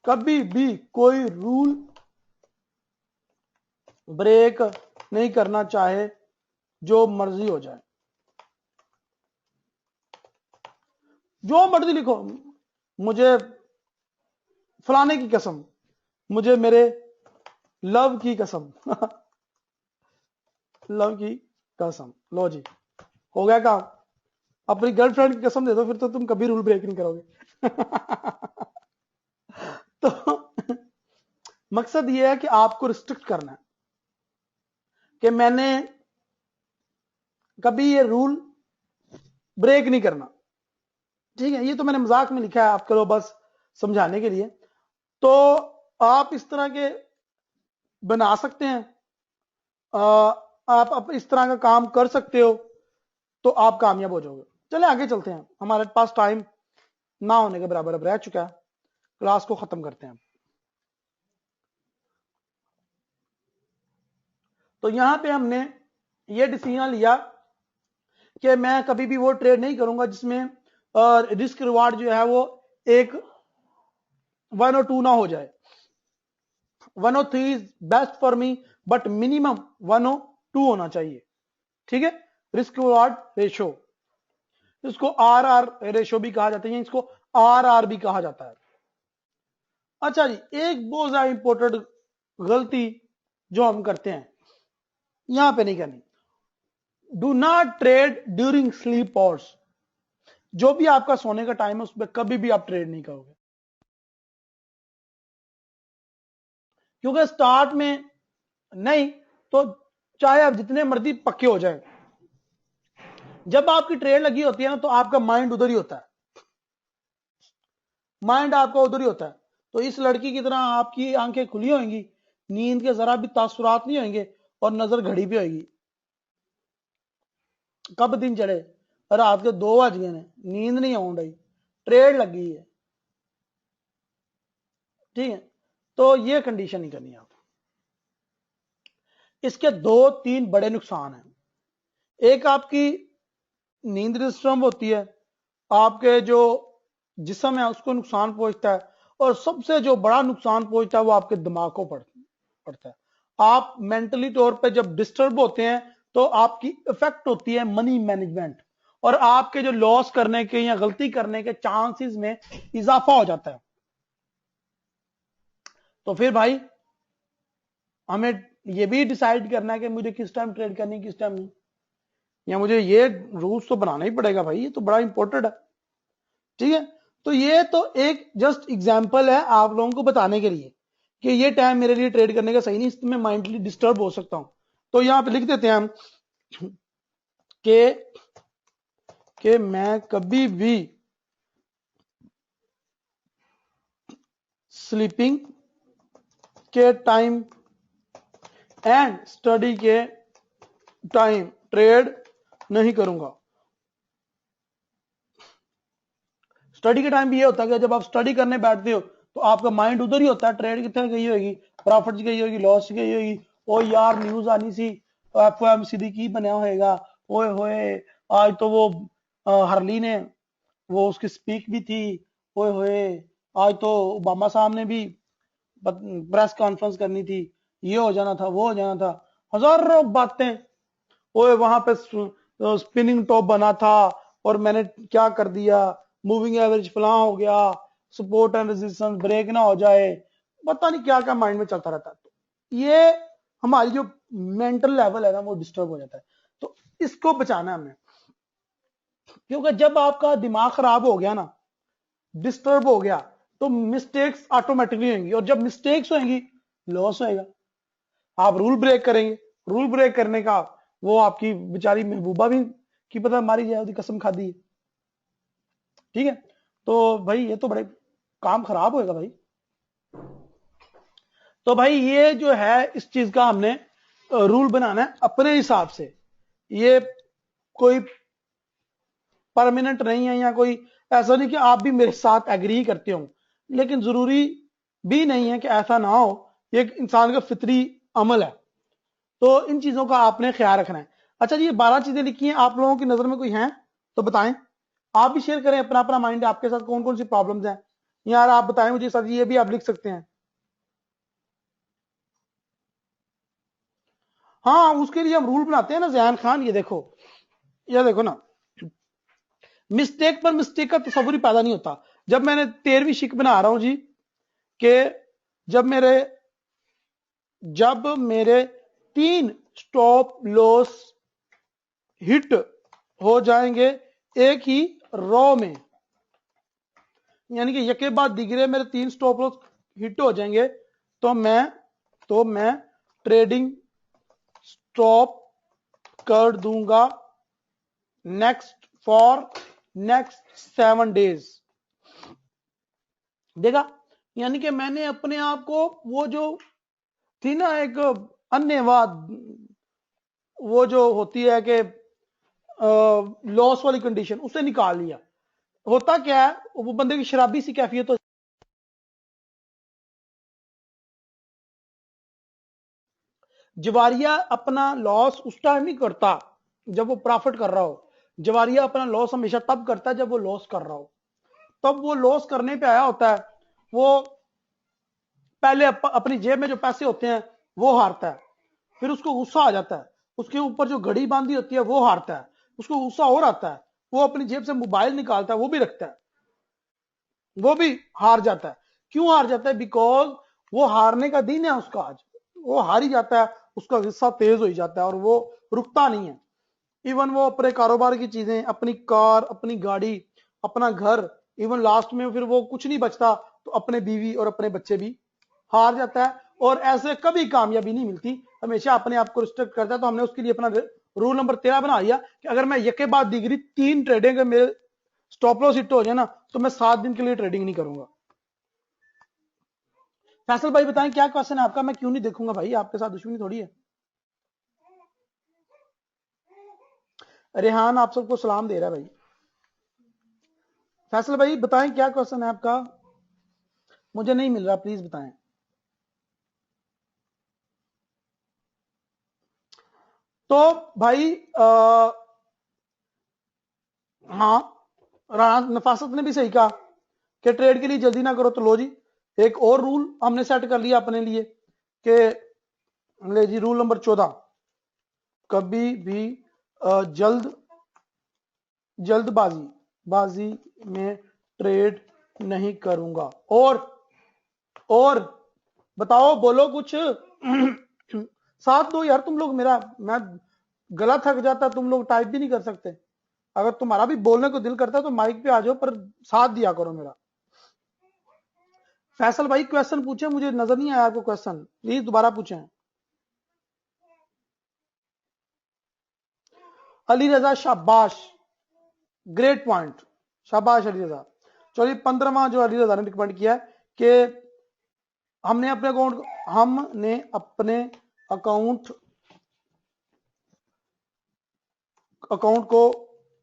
Speaker 1: कभी भी कोई रूल ब्रेक नहीं करना, चाहे जो मर्जी हो जाए, जो मर्जी लिखो, मुझे फलाने की कसम, मुझे मेरे लव की कसम लव की कसम, लो जी हो गया काम। अपनी गर्लफ्रेंड की कसम दे दो, फिर तो तुम कभी रूल ब्रेक नहीं करोगे तो मकसद यह है कि आपको रिस्ट्रिक्ट करना है कि मैंने कभी ये रूल ब्रेक नहीं करना। ठीक है, ये तो मैंने मजाक में लिखा है आपको बस समझाने के लिए। तो आप इस तरह के बना सकते हैं, आप इस तरह का काम कर सकते हो तो आप कामयाब हो जाओगे। चले आगे चलते हैं, हमारे पास टाइम ना होने के बराबर अब रह चुका है, क्लास को खत्म करते हैं। तो यहां पे हमने ये डिसीजन लिया कि मैं कभी भी वो ट्रेड नहीं करूंगा जिसमें रिस्क रिवार्ड जो है वो एक 1 और 2 ना हो जाए। 1 और 3 is best for me, but minimum 102 होना चाहिए। ठीक है, रिस्क रिवॉर्ड रेशो, इसको आर रेशो भी कहा जाता है, इसको आर भी कहा जाता है। अच्छा जी, एक बहुत ज्यादा इंपॉर्टेंट गलती जो हम करते हैं, यहां पे नहीं करनी, do not trade during sleep hours. जो भी आपका सोने का टाइम है उसमें कभी भी आप ट्रेड नहीं करोगे, क्योंकि स्टार्ट में नहीं तो चाहे आप जितने मर्जी पक्के हो जाए, जब आपकी ट्रेड लगी होती है ना तो आपका माइंड उधर ही होता है, माइंड आपका उधर ही होता है। तो इस लड़की की तरह आपकी आंखें खुली होंगी, नींद के जरा भी तासुरात नहीं होंगे और नजर घड़ी पे होगी, कब दिन चढ़े, रात के 2 बज गए ने, नींद नहीं आउं रही, ट्रेड लगी है। ठीक है, तो ये कंडीशन नहीं करनी आप। इसके 2-3 बड़े नुकसान हैं। एक, आपकी नींद डिस्टर्ब होती है, आपके जो जिस्म है उसको नुकसान पहुंचता है, और सबसे जो बड़ा नुकसान पहुंचता है वो आपके दिमाग को पड़ता है। आप मेंटली तौर पे जब डिस्टर्ब होते हैं तो आपकी इफेक्ट होती है मनी मैनेजमेंट, और आपके जो लॉस करने के या गलती करने के चांसेस में इजाफा हो जाता है। तो फिर भाई हमें ये भी डिसाइड करना है कि मुझे किस टाइम ट्रेड करनी है, किस टाइम नहीं, या मुझे ये रूल्स तो बनाना ही पड़ेगा भाई, ये तो बड़ा इंपॉर्टेंट है। ठीक है, तो ये तो एक जस्ट एग्जांपल है आप लोगों को बताने के लिए कि ये टाइम मेरे लिए ट्रेड करने का सही नहीं, इसमें माइंडली डिस्टर्ब हो सकता हूं। तो यहां पे लिख देते हैं हम कि मैं कभी भी स्लीपिंग के टाइम एंड स्टडी के टाइम ट्रेड नहीं करूंगा। स्टडी के टाइम भी ये होता है कि जब आप स्टडी करने बैठते हो तो आपका माइंड उधर ही होता है, ट्रेड कितने गई होगी, प्रॉफिट गई होगी, लॉस गई होगी, ओ यार न्यूज आनी सी एफओएमसी की बनया होएगा, ओए होए आज तो वो हरली ने वो उसकी स्पीक भी थी, ओए होए आज तो ओबामा साहब ने भी प्रेस कॉन्फ्रेंस करनी थी, ये हो जाना था, वो हो जाना था, हजारों बातें, ओए वहां पे स्पिनिंग टॉप बना था और मैंने क्या कर दिया, मूविंग एवरेज फलां हो गया, सपोर्ट एंड रेजिस्टेंस ब्रेक ना हो जाए, पता नहीं क्या क्या माइंड में चलता रहता है। तो ये हमारी जो मेंटल लेवल है ना वो डिस्टर्ब हो जाता है। तो इसको बचाना है हमें, क्योंकि जब आपका दिमाग खराब हो गया ना, डिस्टर्ब हो गया, तो मिस्टेक्स ऑटोमेटिकली होंगी, और जब मिस्टेक्स होंगी लॉस होएगा। आप रूल ब्रेक करेंगे, रूल ब्रेक करने का वो आपकी बेचारी महबूबा भी की पता मारी जाए, उसकी कसम खादी है। ठीक है, तो भाई ये तो बड़े काम खराब होएगा भाई। तो भाई ये जो है इस चीज का हमने रूल बनाना है अपने हिसाब से, ये कोई परमानेंट नहीं है, या कोई ऐसा नहीं कि आप भी मेरे साथ एग्री करते हो, लेकिन जरूरी भी नहीं है कि ऐसा ना हो, ये एक इंसान का फितरी अमल है। तो इन चीजों का आपने ख्याल रखना है। अच्छा जी, ये 12 चीजें लिखी हैं, आप लोगों की नजर में कोई हैं तो बताएं, आप भी शेयर करें अपना अपना माइंड, आपके साथ कौन कौन सी प्रॉब्लम्स हैं यार, आप बताएं मुझे सर, ये भी आप लिख सकते हैं। हाँ, उसके लिए हम रूल बनाते हैं ना जैन खान, ये देखो ना, मिस्टेक पर मिस्टेक का तस्वुर ही पैदा नहीं होता। जब मैंने 13वीं शिक बना रहा हूं जी, कि जब मेरे 3 स्टॉप लॉस हिट हो जाएंगे एक ही रॉ में, यानी कि यके बाद दिगरे मेरे 3 स्टॉप लॉस हिट हो जाएंगे, तो मैं ट्रेडिंग स्टॉप कर दूंगा फॉर नेक्स्ट 7 डेज। देखा, यानी कि मैंने अपने आप को वो जो थी ना एक अन्यवाद, वो जो होती है कि लॉस वाली कंडीशन, उसे निकाल लिया। होता क्या है, वो बंदे की शराबी सी कैफियत हो, जवारिया अपना लॉस उस टाइम ही करता जब वो प्रॉफिट कर रहा हो, जवारिया अपना लॉस हमेशा तब करता है जब वो लॉस कर रहा हो, तब वो लॉस करने पे आया होता है, वो पहले अपनी जेब में जो पैसे होते हैं वो हारता है, फिर उसको गुस्सा आ जाता है, उसके ऊपर जो घड़ी बांधी होती है वो हारता है, उसको गुस्सा और आता है, वो अपनी जेब से मोबाइल निकालता है, वो भी रखता है, वो भी हार जाता है। क्यों हार जाता है? बिकॉज वो हारने का दिन है उसका, आज वो हार ही जाता है, उसका गुस्सा तेज हो ही जाता है और वो रुकता नहीं है। इवन वो अपने कारोबार की चीजें, अपनी कार, अपनी गाड़ी, अपना घर, इवन लास्ट में फिर वो कुछ नहीं बचता तो अपने बीवी और अपने बच्चे भी हार जाता है। और ऐसे कभी कामयाबी नहीं मिलती, हमेशा अपने आप को रिस्ट्रिक्ट करता है। तो हमने उसके लिए अपना रूल नंबर 13 बना लिया कि अगर मैं यके बाद डिग्री 3 ट्रेडिंग मेरे स्टॉप लॉस हिट हो जाए ना, तो मैं 7 दिन के लिए ट्रेडिंग नहीं करूंगा। फैसल भाई बताएं क्या क्वेश्चन है आपका? मैं क्यों नहीं देखूंगा भाई, आपके साथ दुश्मनी थोड़ी है। रेहान आप सबको सलाम दे रहा है भाई। फैसल भाई बताएं क्या क्वेश्चन है आपका? मुझे नहीं मिल रहा, प्लीज बताएं। तो भाई हाँ, राना नफासत ने भी सही कहा कि ट्रेड के लिए जल्दी ना करो। तो लो जी, एक और रूल हमने सेट कर लिया अपने लिए कि ले जी, रूल नंबर 14, कभी भी जल्दबाजी में ट्रेड नहीं करूंगा। और बताओ, बोलो कुछ। साथ दो यार तुम लोग मेरा, मैं गला थक जाता, तुम लोग टाइप भी नहीं कर सकते। अगर तुम्हारा भी बोलने को दिल करता है तो माइक पे आ जाओ, पर साथ दिया करो मेरा। फैसल भाई क्वेश्चन पूछे, मुझे नजर नहीं आया आपको क्वेश्चन, प्लीज दोबारा पूछें। अली रजा शाबाश, ग्रेट पॉइंट, शाबाश अली रजा। चलिए 15वां जो अली रजा ने रिकमेंड किया है कि हमने अपने अकाउंट को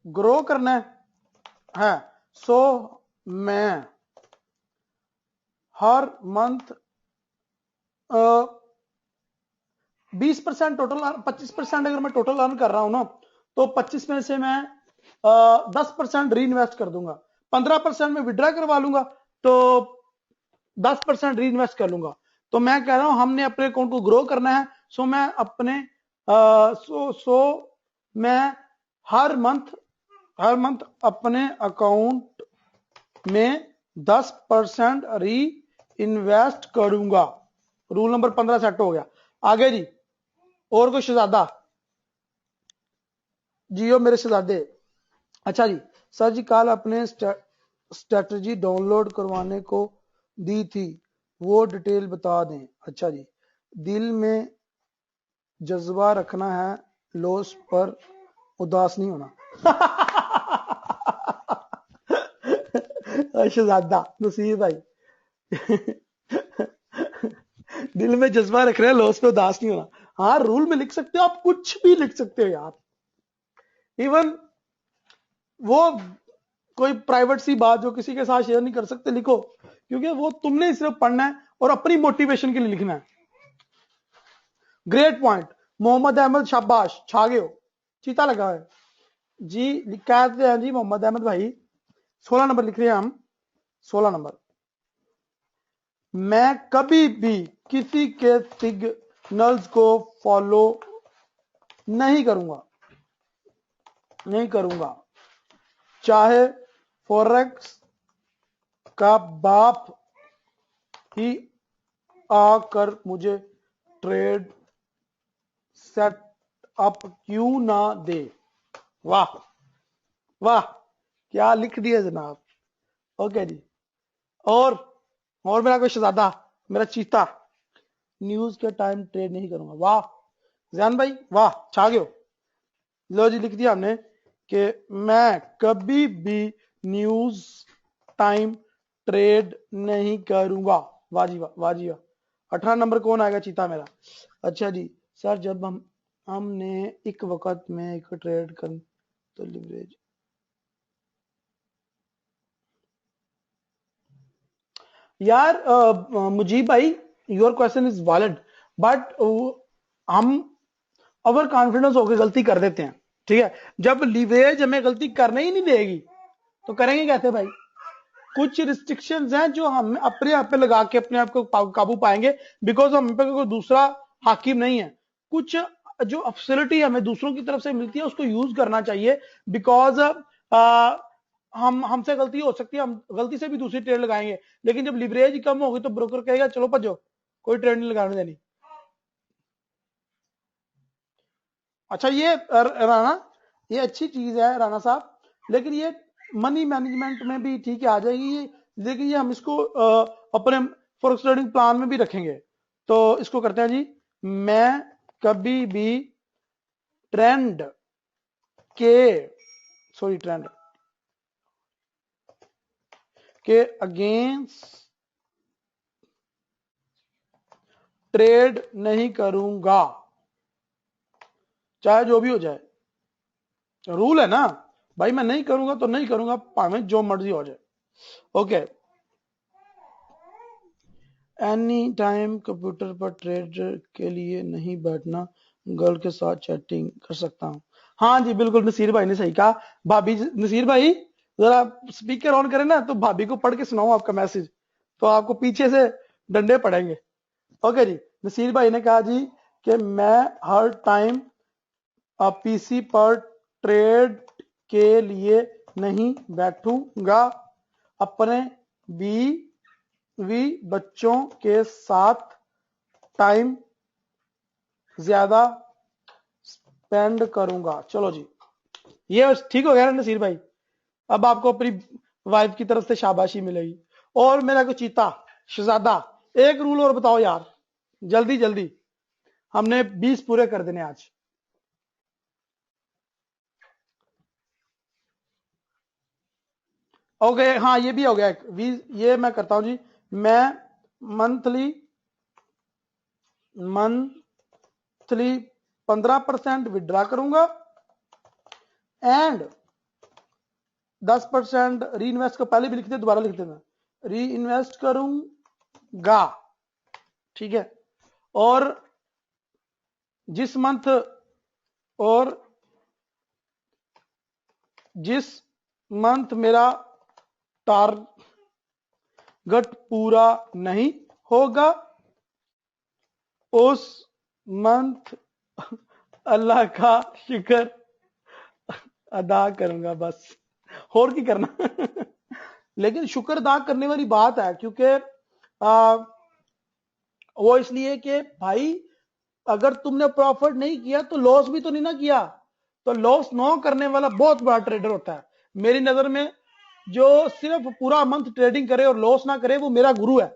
Speaker 1: ग्रो करना है। सो मैं हर मंथ 20% टोटल, 25% अगर मैं टोटल अर्न कर रहा हूं ना, तो 25 में से मैं 10% री इन्वेस्ट कर दूंगा, 15% में विड्रॉ करवा लूंगा, तो 10% री इन्वेस्ट कर लूंगा। तो मैं कह रहा हूं हमने अपने अकाउंट को ग्रो करना है। सो मैं अपने मैं हर मंथ अपने अकाउंट में 10% री इन्वेस्ट करूंगा। रूल नंबर 15 सेट हो गया। आगे जी, और कोई शहजादा? जियो मेरे शहजादे। अच्छा जी, सर जी कल अपने स्ट्रेटजी डाउनलोड करवाने को दी थी, वो डिटेल बता दें। अच्छा जी, दिल में जज्बा रखना है, लॉस पर उदास नहीं होना। शहजादा नसीर भाई, दिल में जज्बा रख रहे हैं, लॉस पे उदास नहीं होना। हाँ, रूल में लिख सकते हो आप, कुछ भी लिख सकते हो यार। इवन वो कोई प्राइवेट सी बात जो किसी के साथ शेयर नहीं कर सकते, लिखो, क्योंकि वो तुमने सिर्फ पढ़ना है और अपनी मोटिवेशन के लिए लिखना है। ग्रेट पॉइंट मोहम्मद अहमद, शाबाश, छा गए हो, चीता लगा है जी। कहते हैं जी मोहम्मद अहमद भाई, 16 नंबर लिख रहे हैं हम, 16 नंबर। मैं कभी भी किसी के सिग्नल्स को फॉलो नहीं करूंगा, चाहे फॉरेक्स का बाप ही आकर मुझे ट्रेड सेट अप क्यों ना दे। वाह वाह, क्या लिख दिया जनाब। ओके जी, और मेरा कोई शहजादा, मेरा चीता, न्यूज के टाइम ट्रेड नहीं करूंगा। वाह जैन भाई, वाह, छा गए हो। लो जी, लिख दिया हमने कि मैं कभी भी न्यूज टाइम ट्रेड नहीं करूंगा। वाह जी वाह, वाह जी वाह। 18 नंबर कौन आएगा? चीता मेरा। अच्छा जी, सर जब हमने एक वक्त में एक ट्रेड कर तो लिवरेज, यार मुजीब भाई, your question is valid, but हम ओवर कॉन्फिडेंस होकर गलती कर देते हैं। ठीक है, जब लिवरेज हमें गलती करने ही नहीं देगी तो करेंगे कैसे भाई? कुछ रिस्ट्रिक्शंस हैं जो हम अपने आप पे लगा के अपने आप को काबू पाएंगे, बिकॉज हम पे कोई दूसरा हाकिम नहीं है। कुछ जो फैसिलिटी हमें दूसरों की तरफ से मिलती है उसको यूज करना चाहिए, बिकॉज हम हमसे गलती हो सकती है, हम गलती से भी दूसरी ट्रेड लगाएंगे, लेकिन जब लिवरेज कम होगी तो ब्रोकर कहेगा चलो भजो, कोई ट्रेड नहीं लगाने देनी। अच्छा ये राणा, ये अच्छी चीज है राणा साहब, लेकिन ये मनी मैनेजमेंट में भी ठीक है आ जाएगी ये, लेकिन ये हम इसको अपने फॉरेक्स ट्रेडिंग प्लान में भी रखेंगे। तो इसको करते हैं जी, मैं कभी भी ट्रेंड के ट्रेंड के अगेंस्ट ट्रेड नहीं करूंगा, चाहे जो भी हो जाए। रूल है ना भाई, मैं नहीं करूंगा तो नहीं करूंगा, भाਵੇਂ जो मर्जी हो जाए। ओके, एनी टाइम कंप्यूटर पर ट्रेड के लिए नहीं बैठना, गर्ल के साथ चैटिंग कर सकता हूं। हाँ जी बिल्कुल, नसीर भाई ने सही कहा। भाभी, नसीर भाई जरा स्पीकर ऑन करें ना, तो भाभी को पढ़ के सुनाओ आपका मैसेज, तो आपको पीछे से डंडे पड़ेंगे। ओके जी, नसीर भाई ने कहा जी कि मैं हर टाइम पीसी पर ट्रेड के लिए नहीं बैठूंगा, अपने बीवी बच्चों के साथ टाइम ज्यादा स्पेंड करूंगा। चलो जी, ये ठीक हो गया ना नसीर भाई, अब आपको अपनी वाइफ की तरफ से शाबाशी मिलेगी। और मेरा को चीता शहजादा, एक रूल और बताओ यार, जल्दी जल्दी, हमने 20 पूरे कर देने आज। ओके हाँ, ये भी हो गया ये मैं करता हूं जी, मैं मंथली 15% विड्रा करूंगा एंड 10% री इन्वेस्ट को, पहले भी लिखते दोबारा लिखते मैं, री इन्वेस्ट करूंगा, ठीक है। और जिस मंथ मेरा टारगेट पूरा नहीं होगा, उस मंथ अल्लाह का शुक्र अदा करूंगा, बस और की करना। लेकिन शुक्र अदा करने वाली बात है, क्योंकि वो इसलिए कि भाई अगर तुमने प्रॉफिट नहीं किया तो लॉस भी तो नहीं ना किया, तो लॉस न करने वाला बहुत बड़ा ट्रेडर होता है मेरी नजर में। जो सिर्फ पूरा मंथ ट्रेडिंग करे और लॉस ना करे, वो मेरा गुरु है,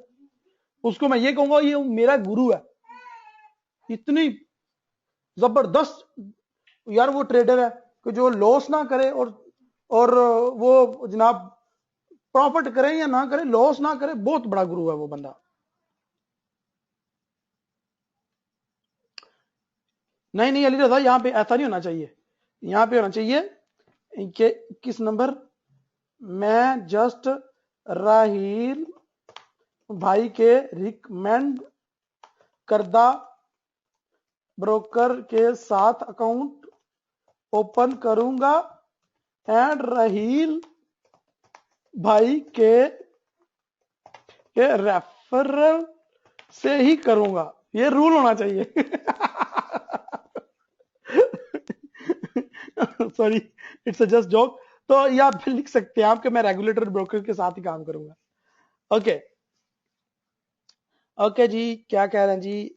Speaker 1: उसको मैं ये कहूंगा ये मेरा गुरु है। इतनी जबरदस्त यार वो ट्रेडर है कि जो लॉस ना करे और वो जनाब प्रॉफिट करे या ना करे, लॉस ना करे, बहुत बड़ा गुरु है वो बंदा। नहीं नहीं अली रजा, यहां पे ऐसा नहीं होना चाहिए, यहां पे होना चाहिए कि किस नंबर, मैं जस्ट राहील भाई के रिकमेंड करदा ब्रोकर के साथ अकाउंट ओपन करूंगा एंड राहील भाई के रेफरल से ही करूंगा, ये रूल होना चाहिए। Sorry, it's a just joke. तो ये आप लिख सकते हैं आप कि मैं रेगुलेटर ब्रोकर के साथ ही काम करूंगा। ओके ओके जी, क्या कह रहे हैं जी,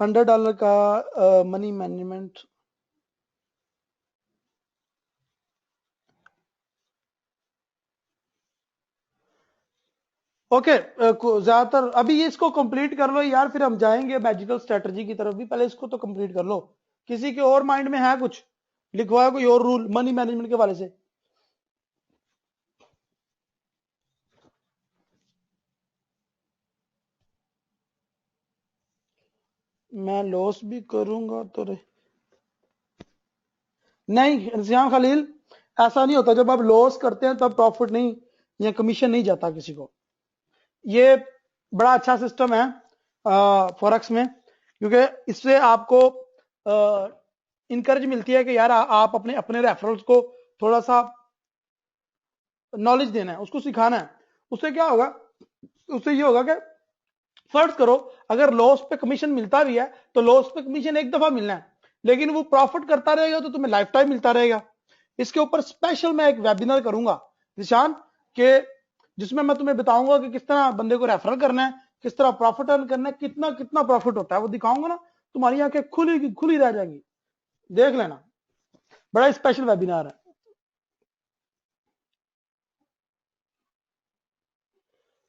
Speaker 1: $100 का मनी मैनेजमेंट। ओके, ज्यादातर अभी ये इसको कंप्लीट कर लो यार, फिर हम जाएंगे मैजिकल स्ट्रेटजी की तरफ भी, पहले इसको तो कंप्लीट कर लो। किसी के और माइंड में है कुछ लिखवाया कोई और रूल मनी मैनेजमेंट के वाले से? मैं लॉस भी करूंगा तो नहीं श्याम खलील, ऐसा नहीं होता, जब आप लॉस करते हैं तब प्रॉफिट नहीं या कमीशन नहीं जाता किसी को। ये बड़ा अच्छा सिस्टम है फॉरेक्स में, क्योंकि इससे आपको इनकरेज मिलती है कि यार आप अपने अपने रेफरल्स को थोड़ा सा नॉलेज देना है, उसको सिखाना है। उससे क्या होगा, उससे ये होगा कि फर्ज करो अगर लॉस पे कमीशन मिलता भी है तो लॉस पे कमीशन एक दफा मिलना है, लेकिन वो प्रॉफिट करता रहेगा तो तुम्हें लाइफ टाइम मिलता रहेगा। इसके ऊपर स्पेशल मैं एक वेबिनार करूंगा निशान के, जिसमें मैं तुम्हें बताऊंगा कि किस तरह बंदे को रेफरल करना है, किस तरह प्रॉफिट अर्न करना है, कितना कितना प्रॉफिट होता है वो दिखाऊंगा ना, तुम्हारी आंखें खुली खुली रह जाएंगी, देख लेना, बड़ा स्पेशल वेबिनार है।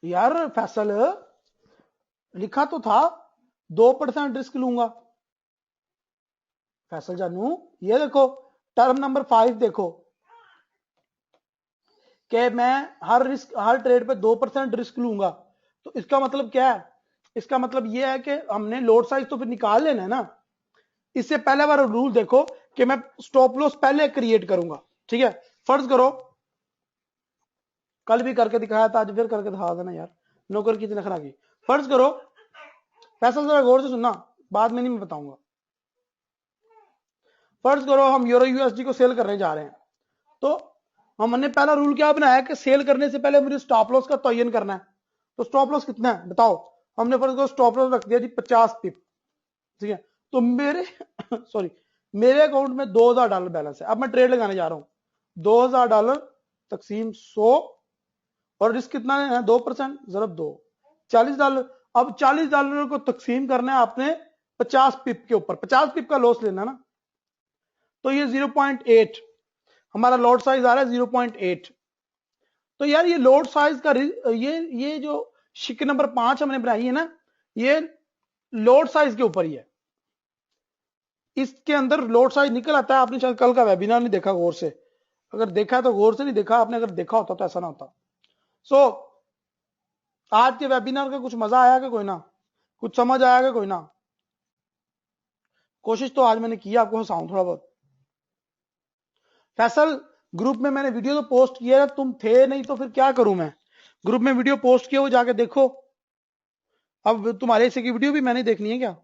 Speaker 1: यार फैसल लिखा तो था 2% रिस्क लूंगा। फैसल जानू ये देखो टर्म नंबर 5 देखो कि मैं हर ट्रेड पे 2% रिस्क लूंगा। तो इसका मतलब क्या है? इसका मतलब यह है कि हमने लोड साइज तो फिर निकाल लेना है ना। इससे पहले वाला रूल देखो कि मैं स्टॉप लॉस पहले क्रिएट करूंगा, ठीक है। फर्ज करो कल भी करके दिखाया था, आज फिर करके दिखा देना यार, नौकर की नखरा की। फर्ज करो फैसल जरा गौर से सुनना, बाद में नहीं मैं बताऊंगा। फर्ज करो हम यूरो यूएसडी को सेल करने जा रहे हैं, तो हमने पहला रूल क्या बनाया कि सेल करने से पहले मुझे स्टॉप लॉस का तयन करना है। तो स्टॉप लॉस कितना है बताओ? हमने फर्ज करो स्टॉप लॉस रख दिया जी 50 पिप, ठीक है। तो मेरे सॉरी मेरे अकाउंट में $2000 बैलेंस है। अब मैं ट्रेड लगाने जा रहा हूं, $2000 तकसीम 100 और रिस्क कितना है 2%, जरब 2, $40। अब $40 को तकसीम करना है आपने 50 पिप के ऊपर, 50 पिप का लॉस लेना ना। तो ये 0.8 हमारा लोड साइज आ रहा है 0.8। तो यार ये लोड साइज का ये जो शिक नंबर 5 हमने बनाई है ना, ये लोड साइज के ऊपर ही है। इसके अंदर लोड साइज निकल आता है। आपने शायद कल का वेबिनार नहीं देखा गौर से, अगर देखा है तो गौर से नहीं देखा आपने, अगर देखा होता तो ऐसा ना होता। सो आज के वेबिनार का कुछ मजा आया कि कोई ना, कुछ समझ आया कि कोई ना? कोशिश तो आज मैंने की आपको हंसाऊं थोड़ा बहुत। फैसल ग्रुप में मैंने वीडियो तो पोस्ट किया है, तुम थे नहीं तो फिर क्या करूं मैं? ग्रुप में वीडियो पोस्ट किया वो जाके देखो। अब तुम्हारे हिस्से की वीडियो भी मैंने देखनी है क्या?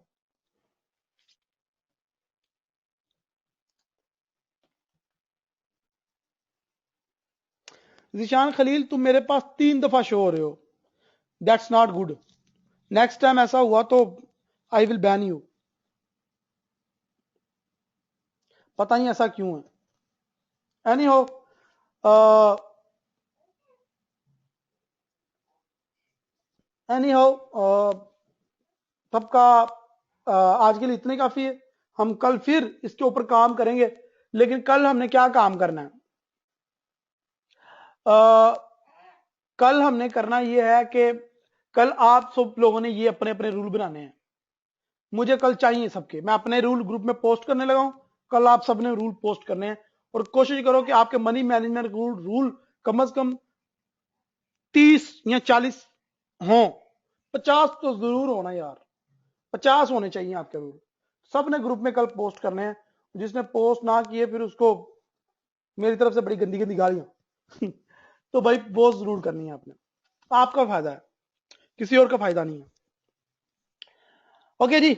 Speaker 1: जिशान खलील तुम मेरे पास 3 दफा शो हो रहे हो, that's not good. Next time ऐसा हुआ तो आई विल बैन यू। पता नहीं ऐसा क्यों है। एनी हो सबका आज के लिए इतने काफी है। हम कल फिर इसके ऊपर काम करेंगे, लेकिन कल हमने क्या काम करना है? कल हमने करना यह है कि कल आप सब लोगों ने ये अपने अपने रूल बनाने हैं। मुझे कल चाहिए सबके, मैं अपने रूल ग्रुप में पोस्ट करने लगा हूं, कल आप सबने रूल पोस्ट करने हैं। और कोशिश करो कि आपके मनी मैनेजमेंट रूल कम से कम 30 या 40 हों। 50 तो जरूर होना यार, 50 होने चाहिए आपके रूल। सबने ग्रुप में कल पोस्ट करने हैं। जिसने पोस्ट ना किए फिर उसको मेरी तरफ से बड़ी गंदी गंदी गालियां तो भाई पोस्ट जरूर करनी है आपने, आपका फायदा है, किसी और का फायदा नहीं है। ओके जी,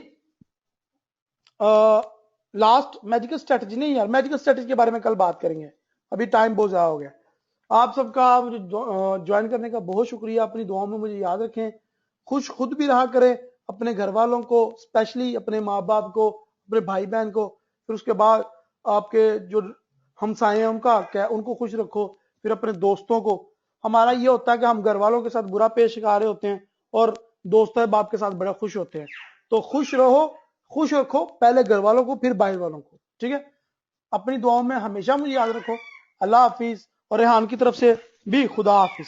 Speaker 1: लास्ट मैजिकल स्ट्रेटजी नहीं यार, मैजिकल स्ट्रेटजी के बारे में कल बात करेंगे, अभी टाइम बहुत ज्यादा हो गया। आप सबका ज्वाइन करने का बहुत शुक्रिया। अपनी दुआओं में मुझे याद रखें, खुश खुद भी रहा करें, अपने घर वालों को स्पेशली अपने माँ बाप को, अपने भाई बहन को, फिर उसके बाद आपके जो हमसाए हैं उनका क्या, उनको खुश रखो, फिर अपने दोस्तों को। हमारा ये होता है कि हम घर वालों के साथ बुरा पेश आ रहे होते हैं और दोस्त बाप के साथ बड़ा खुश होते हैं। तो खुश रहो, खुश रखो पहले घर वालों को फिर भाई वालों को, ठीक है। अपनी दुआओं में हमेशा मुझे याद रखो। अल्लाह हाफिज, और रेहान की तरफ से भी खुदा हाफिज।